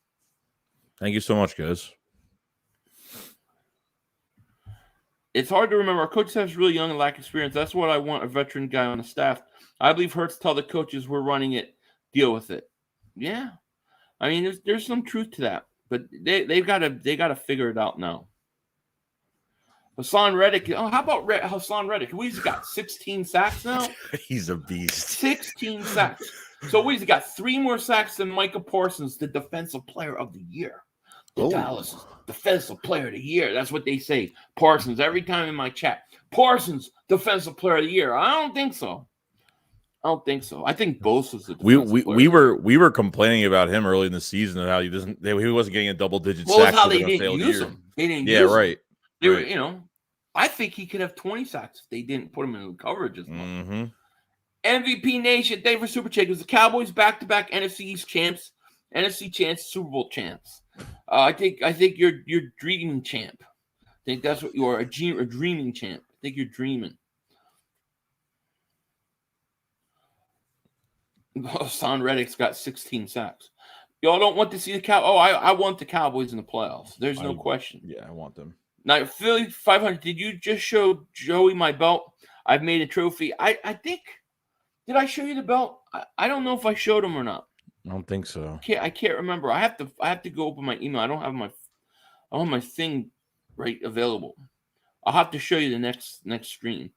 Thank you so much, guys. It's hard to remember. Our coach staff is really young and lack experience. That's what I want, a veteran guy on the staff. I believe Hurts tell the coaches we're running it, deal with it. Yeah. I mean, there's some truth to that. But they got to figure it out now. Hassan Reddick. Oh, how about Hassan Reddick? He's got 16 sacks now. He's a beast. 16 sacks. So he's got 3 more sacks than Micah Parsons, the Defensive Player of the Year. Dallas Defensive Player of the Year. That's what they say. Parsons every time in my chat. Parsons Defensive Player of the Year. I don't think so. I think Bosa's the we were complaining about him early in the season and how he wasn't getting a double-digit sack. Well, how they didn't use him. They didn't use him. They were, I think he could have 20 sacks if they didn't put him in the coverage as much. Mm-hmm. MVP Nation, thank you for Super Chat. The Cowboys back-to-back NFC East champs, NFC champs, Super Bowl champs. I think you're dreaming champ. I think that's what you are, a dreaming champ. I think you're dreaming. Hassan Reddick's got 16 sacks. Y'all don't want to see the Cow. Oh, I want the Cowboys in the playoffs. There's no question. Yeah, I want them. Now, Philly 500, did you just show Joey my belt? I've made a trophy. I think, did I show you the belt? I don't know if I showed him or not. I don't think so. I can't remember. I have to go open my email. I don't have my thing right available. I'll have to show you the next screen.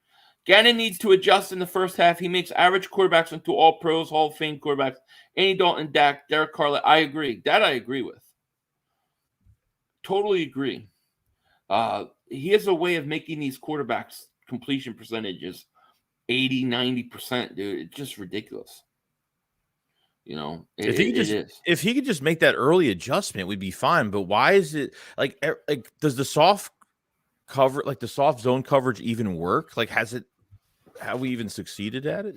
Gannon needs to adjust in the first half. He makes average quarterbacks into all pros, Hall of Fame quarterbacks. Andy Dalton, Dak, Derek Carr. I agree. That I agree with. Totally agree. He has a way of making these quarterbacks completion percentages 80, 90%, dude. It's just ridiculous. If he could just make that early adjustment, we'd be fine. But why is it like does the soft cover, the soft zone coverage even work? Have we even succeeded at it?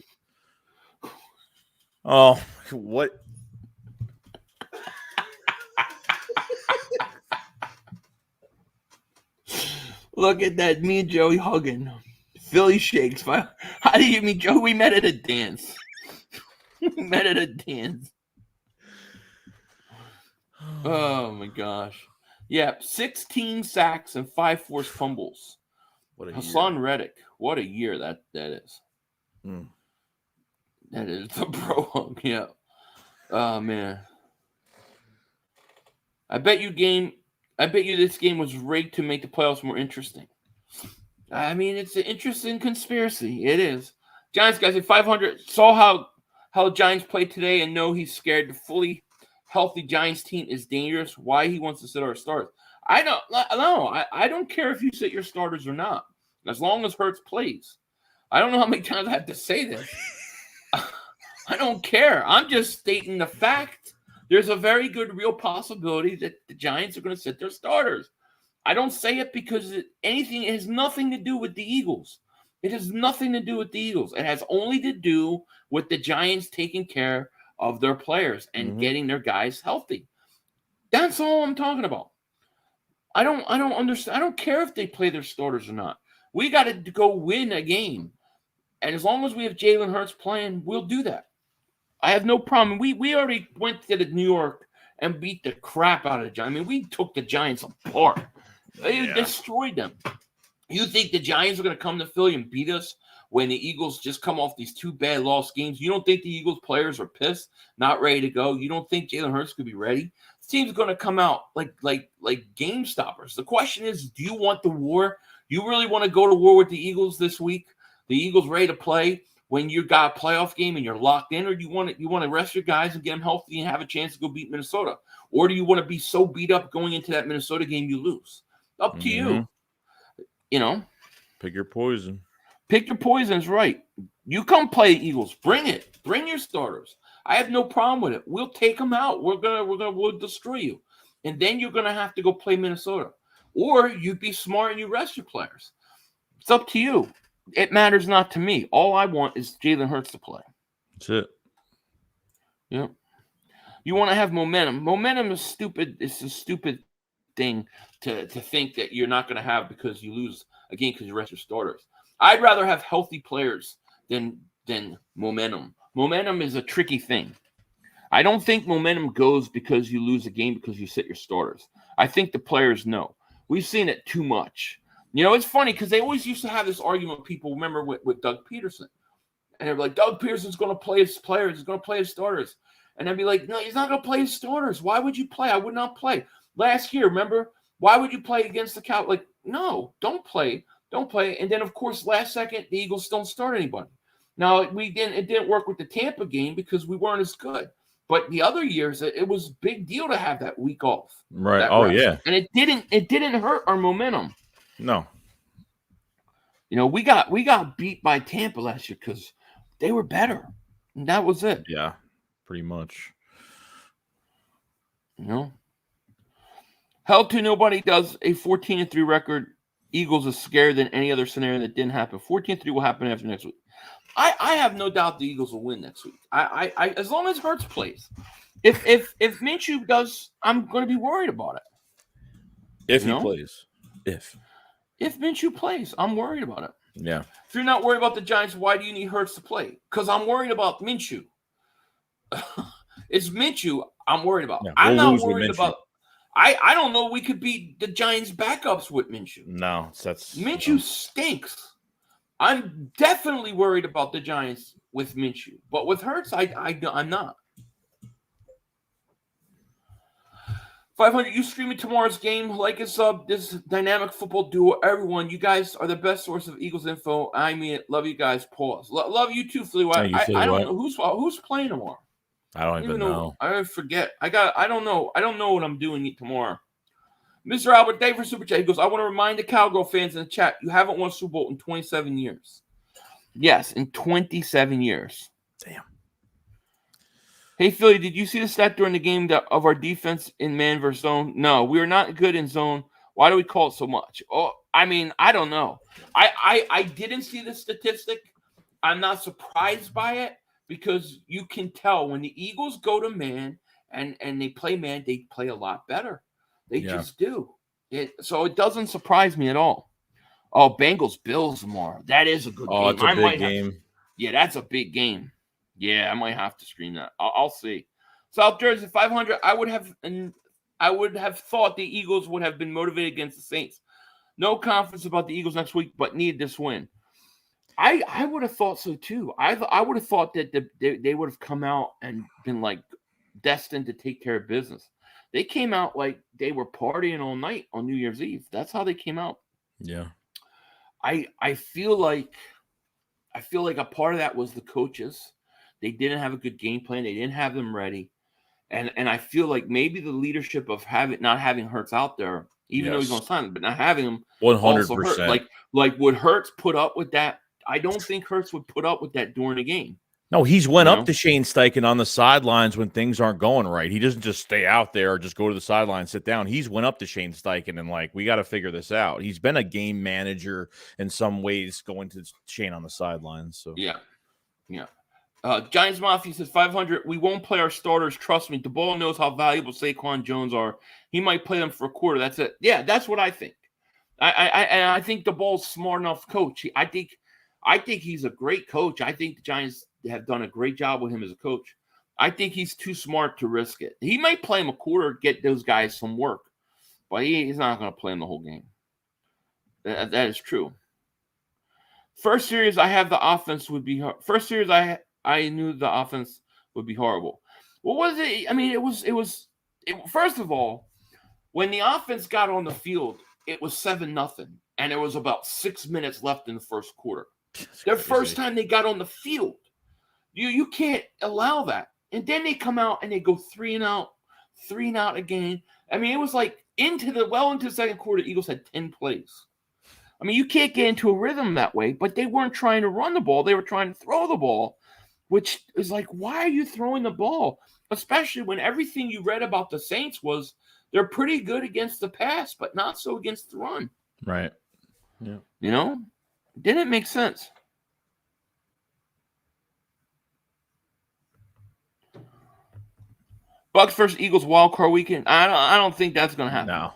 Oh, what Look at that. Me and Joey hugging. Philly shakes. How do you mean, Joe? We met at a dance. We met at a dance. Oh, my gosh. Yeah, 16 sacks and 5 forced fumbles. What a Hassan year. Reddick. What a year that is. Mm. That is the pro. Yeah. Oh, man. I bet you this game was rigged to make the playoffs more interesting. I mean, it's an interesting conspiracy. It is. Giants guys at 500 saw how Giants played today and know he's scared. The fully healthy Giants team is dangerous. Why he wants to sit our starters? I don't care if you sit your starters or not, as long as Hurts plays. I don't know how many times I have to say this. I don't care. I'm just stating the fact. There's a very good real possibility that the Giants are going to sit their starters. I don't say it because it has nothing to do with the Eagles. It has nothing to do with the Eagles. It has only to do with the Giants taking care of their players and getting their guys healthy. That's all I'm talking about. I don't understand. I don't care if they play their starters or not. We got to go win a game. And as long as we have Jalen Hurts playing, we'll do that. I have no problem. We already went to New York and beat the crap out of the Giants. I mean, we took the Giants apart. They destroyed them. You think the Giants are going to come to Philly and beat us when the Eagles just come off these 2 bad lost games? You don't think the Eagles players are pissed, not ready to go? You don't think Jalen Hurts could be ready? This team's going to come out like game stoppers. The question is, do you want the war? You really want to go to war with the Eagles this week? The Eagles ready to play when you got a playoff game and you're locked in, or do you want to rest your guys and get them healthy and have a chance to go beat Minnesota? Or do you want to be so beat up going into that Minnesota game you lose? Up to you. You know. Pick your poison. Pick your poisons, right. You come play Eagles. Bring it. Bring your starters. I have no problem with it. We'll take them out. We'll destroy you. And then you're gonna have to go play Minnesota. Or you be smart and you rest your players. It's up to you. It matters not to me. All I want is Jalen Hurts to play. That's it. Yeah. You want to have momentum. Momentum is stupid. It's a stupid thing to think that you're not going to have because you lose a game because you rest your starters. I'd rather have healthy players than momentum. Momentum is a tricky thing. I don't think momentum goes because you lose a game because you sit your starters. I think the players know. We've seen it too much. You know, it's funny because they always used to have this argument, people remember with Doug Peterson. And they're like, Doug Peterson's going to play his players. He's going to play his starters. And I'd be like, no, he's not going to play his starters. Why would you play? I would not play. Last year, remember? Why would you play against the Cowboys? Like, no, don't play. Don't play. And then, of course, last second, the Eagles don't start anybody. Now, it didn't work with the Tampa game because we weren't as good. But the other years, it was a big deal to have that week off. Right. Oh, rest. yeah. And it didn't hurt our momentum. No. You know, we got beat by Tampa last year because they were better. And that was it. Yeah, pretty much. You know? Hell to nobody does a 14-3 record. Eagles is scared than any other scenario that didn't happen. 14-3 will happen after next week. I have no doubt the Eagles will win next week. I as long as Hurts plays. If Minshew does, I'm going to be worried about it. If he plays. If Minshew plays, I'm worried about it. Yeah. If you're not worried about the Giants, why do you need Hurts to play? Because I'm worried about Minshew. It's Minshew I'm worried about. Yeah, I'm not worried about. I don't know. We could beat the Giants' backups with Minshew. No, Minshew stinks. I'm definitely worried about the Giants with Minshew, but with Hurts, I'm not. 500, you streaming tomorrow's game. Like and sub this dynamic football duo. Everyone, you guys are the best source of Eagles info. I mean it. Love you guys. Pause. Love you too, Philly. I don't know who's playing tomorrow. I don't even know. I forget. I don't know. I don't know what I'm doing tomorrow. Mr. Albert, thank you for Super Chat. He goes, I want to remind the Cowgirl fans in the chat, you haven't won a Super Bowl in 27 years. Yes, in 27 years. Damn. Hey, Philly, did you see the stat during the game of our defense in man versus zone? No, we are not good in zone. Why do we call it so much? Oh, I mean, I don't know. I didn't see the statistic. I'm not surprised by it because you can tell when the Eagles go to man and they play man, they play a lot better. They just do. So it doesn't surprise me at all. Oh, Bengals Bills tomorrow. That is a good game. Oh, it's a big game. Yeah, that's a big game. Yeah, I might have to stream that. I'll see. South Jersey 500. I would have thought the Eagles would have been motivated against the Saints. No confidence about the Eagles next week, but need this win. I would have thought so too. I would have thought that they would have come out and been like destined to take care of business. They came out like they were partying all night on New Year's Eve. That's how they came out. Yeah. I feel like a part of that was the coaches. They didn't have a good game plan. They didn't have them ready. And I feel like maybe the leadership of not having Hurts out there, even though he's on sign, but not having him 100%. Like would Hurts put up with that? I don't think Hurts would put up with that during the game. No, he's went up to Shane Steichen on the sidelines when things aren't going right. He doesn't just stay out there or just go to the sideline, sit down. He's went up to Shane Steichen and like, we got to figure this out. He's been a game manager in some ways, going to Shane on the sidelines. So yeah. Giants Mafia says 500. We won't play our starters. Trust me. DeBall knows how valuable Saquon Jones are. He might play them for a quarter. That's it. Yeah, that's what I think. I think DeBall's smart enough coach. I think he's a great coach. I think the Giants have done a great job with him as a coach. I think he's too smart to risk it. He might play him a quarter, get those guys some work, but he's not going to play him the whole game. That is true. First series, I have the offense would be hard. First series, I knew the offense would be horrible. What was it? I mean, it was. First of all, when the offense got on the field, it was 7-0, and there was about 6 minutes left in the first quarter. Their first time they got on the field. You can't allow that. And then they come out and they go 3-and-out again. I mean, it was like into the second quarter, the Eagles had 10 plays. I mean, you can't get into a rhythm that way, but they weren't trying to run the ball. They were trying to throw the ball, which is like, why are you throwing the ball? Especially when everything you read about the Saints was they're pretty good against the pass, but not so against the run. Right. Yeah. You know? Didn't make sense. Bucks versus Eagles wild card weekend. I don't think that's going to happen. No.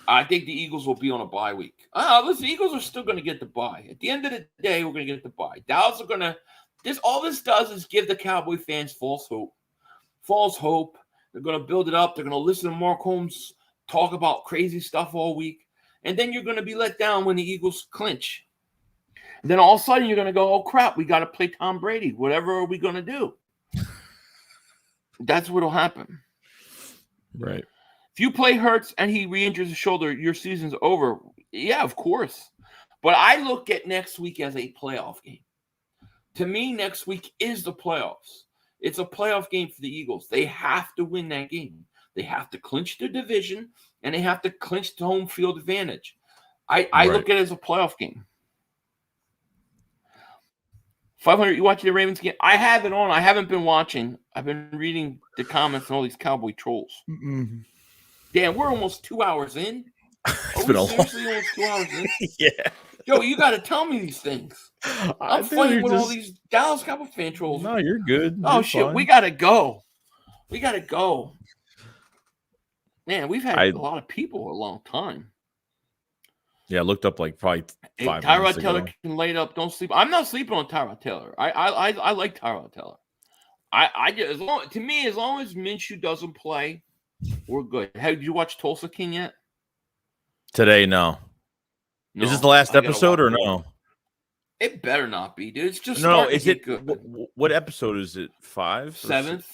I think the Eagles will be on a bye week. Listen, the Eagles are still going to get the bye. At the end of the day, we're going to get the bye. Dallas are going to – all this does is give the Cowboy fans false hope. False hope. They're going to build it up. They're going to listen to Mark Holmes talk about crazy stuff all week. And then you're going to be let down when the Eagles clinch. And then all of a sudden you're going to go, oh, crap, we got to play Tom Brady. Whatever are we going to do? That's what will happen. Right. If you play Hurts and he re-injures his shoulder, your season's over. Yeah, of course. But I look at next week as a playoff game. To me, next week is the playoffs. It's a playoff game for the Eagles. They have to win that game. They have to clinch the division, and they have to clinch the home field advantage. I look at it as a playoff game. 500, you watching the Ravens game? I have it on. I haven't been watching. I've been reading the comments and all these Cowboy trolls. Mm-mm. Damn, we're almost 2 hours in. It's been seriously almost 2 hours in? Yeah. Yo, you got to tell me these things. I'm fighting with all these Dallas Cowboy fan trolls. No, you're good. Oh, you're shit. fine. We got to go. Man, we've had a lot of people a long time. Yeah, I looked up like probably 5 Tyrod minutes Taylor ago. can lay it up. Don't sleep. I'm not sleeping on Tyrod Taylor. I like Tyrod Taylor. As long as Minshew doesn't play, we're good. Did you watch Tulsa King yet? Today, no. Is this the last episode or no? It better not be, dude. It's just no. Is it good. What episode is it? 5? 7th.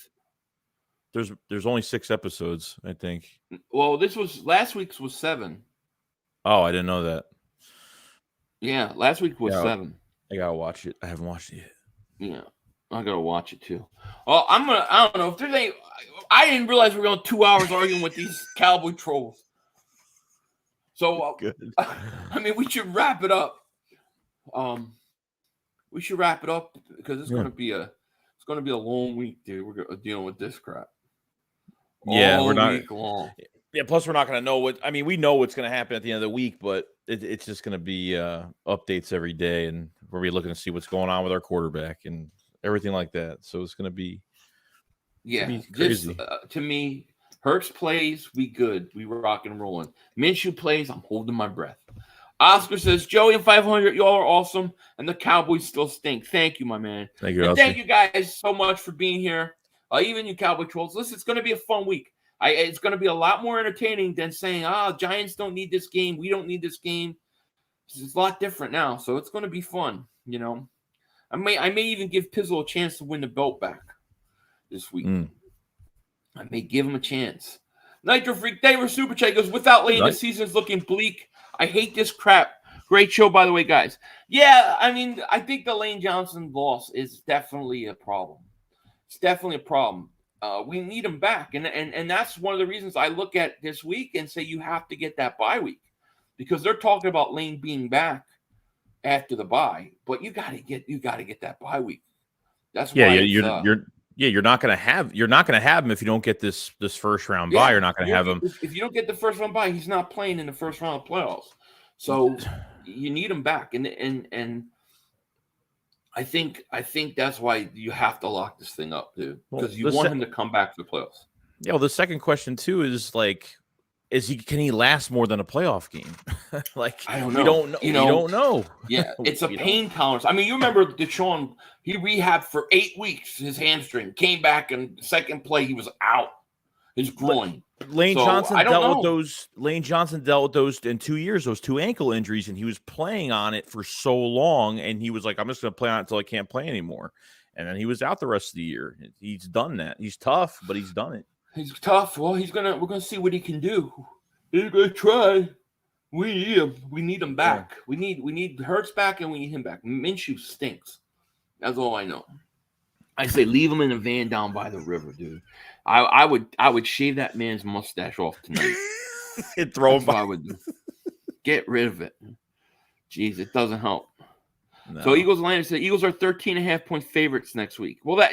There's only 6 episodes, I think. Well, last week's was 7. Oh, I didn't know that. Yeah, last week was 7. I gotta watch it. I haven't watched it yet. Yeah, I gotta watch it too. Well, I don't know if there's any. I didn't realize we were going 2 hours arguing with these Cowboy trolls. So, good. I mean, we should wrap it up. We should wrap it up because it's gonna be a long week, dude. We're dealing with this crap. Yeah, we're not week long. Yeah, plus we're not going to know we know what's going to happen at the end of the week, but it's just going to be updates every day, and we'll be looking to see what's going on with our quarterback and everything like that. So it's going to be crazy. To me, Hurts plays, we good. We rock and rolling. Minshew plays, I'm holding my breath. Oscar says, Joey and 500, y'all are awesome, and the Cowboys still stink. Thank you, my man. Thank you, and Oscar. thank you guys so much for being here. Even you Cowboy trolls. Listen, it's going to be a fun week. It's going to be a lot more entertaining than saying, Giants don't need this game. We don't need this game. It's a lot different now, so it's going to be fun, you know. I may even give Pizzle a chance to win the belt back this week. I may give him a chance. Nitro Freak, David Super Chat goes, without Lane, the season's looking bleak. I hate this crap. Great show, by the way, guys. Yeah, I mean, I think the Lane Johnson loss is definitely a problem. It's definitely a problem. We need him back. And that's one of the reasons I look at this week and say you have to get that bye week. Because they're talking about Lane being back after the bye. But you gotta get that bye week. That's why you're not gonna have him if you don't get this first round bye. You're not gonna have him if you don't get the first round bye. He's not playing in the first round of playoffs, so you need him back. And I think that's why you have to lock this thing up, dude, because you want him to come back to the playoffs. Yeah. Well, the second question too is like, can he last more than a playoff game? Like, I don't know. We don't know. You don't know. Yeah, it's a pain tolerance. I mean, you remember Deshaun? He rehabbed for 8 weeks. His hamstring came back, and second play he was out. His groin. Lane Johnson dealt with those in 2 years. Those 2 ankle injuries, and he was playing on it for so long. And he was like, "I'm just going to play on it until I can't play anymore." And then he was out the rest of the year. He's done that. He's tough, but he's done it. He's tough. Well, we're gonna see what he can do. He's gonna try. We need him. We need him back. Yeah. We need Hurts back, and we need him back. Minshew stinks. That's all I know. I say leave him in a van down by the river, dude. I would shave that man's mustache off tonight. And throw him. That's what I would do. Get rid of it. Jeez, it doesn't help. No. So Eagles Lions said Eagles are 13.5-point favorites next week. Well, there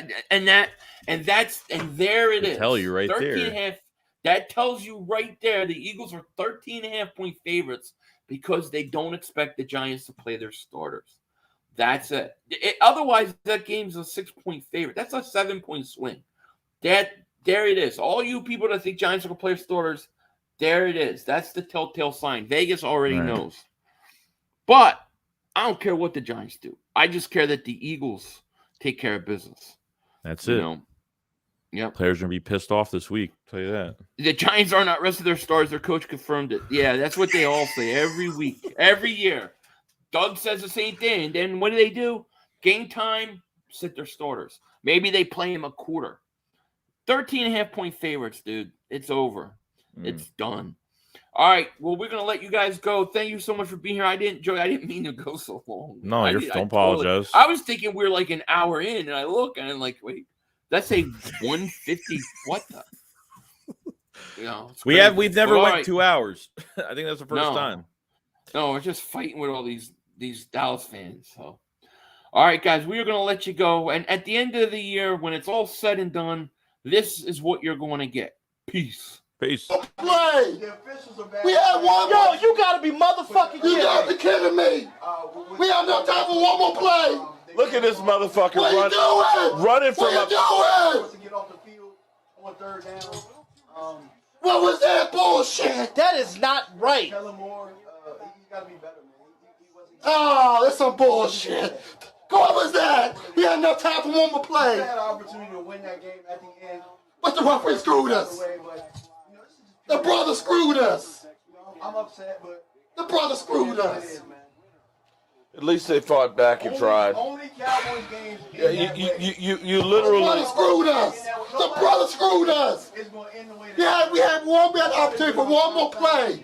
it is. Tell you right 13.5. That tells you right there the Eagles are 13.5-point favorites because they don't expect the Giants to play their starters. That's it. Otherwise, that game's a 6-point favorite. That's a 7-point swing. There it is. All you people that think Giants are going to play starters, there it is. That's the telltale sign. Vegas already knows. But I don't care what the Giants do. I just care that the Eagles take care of business. That's it. Yep. Players are going to be pissed off this week. I'll tell you that. The Giants are not resting their stars. Their coach confirmed it. Yeah, that's what they all say every week, every year. Doug says the same thing. And then what do? Game time, sit their starters. Maybe they play him a quarter. 13.5-point favorites, dude. It's over. It's done. All right. Well, we're going to let you guys go. Thank you so much for being here. I didn't mean to go so long. No, don't apologize. I was thinking we're like an hour in, and I look, and I'm like, wait, that's a 150. What the? We've never went 2 hours. I think that's the first time. No, we're just fighting with all these Dallas fans. So, all right, guys, we are going to let you go. And at the end of the year, when it's all said and done, this is what you're going to get. Peace. Peace. Play. We had one. Yo, you gotta be motherfucking kidding me. You gotta be kidding me. We have no time for one more play. Look at this motherfucker running from up. to get off the field on 3rd down. What was that bullshit? That is not right. Tell him more. He's got to be better, man. He wasn't. Oh, that's some bullshit. What was that? We had enough time for one more We play. had an opportunity to win that game at the end. But the referee screwed us. The brother screwed us. I'm upset, but The brother screwed us. At least they fought back and tried. Only Cowboys games. You The literally. brother screwed us. The brother screwed us. It's going to end the way. We had the opportunity for one more play.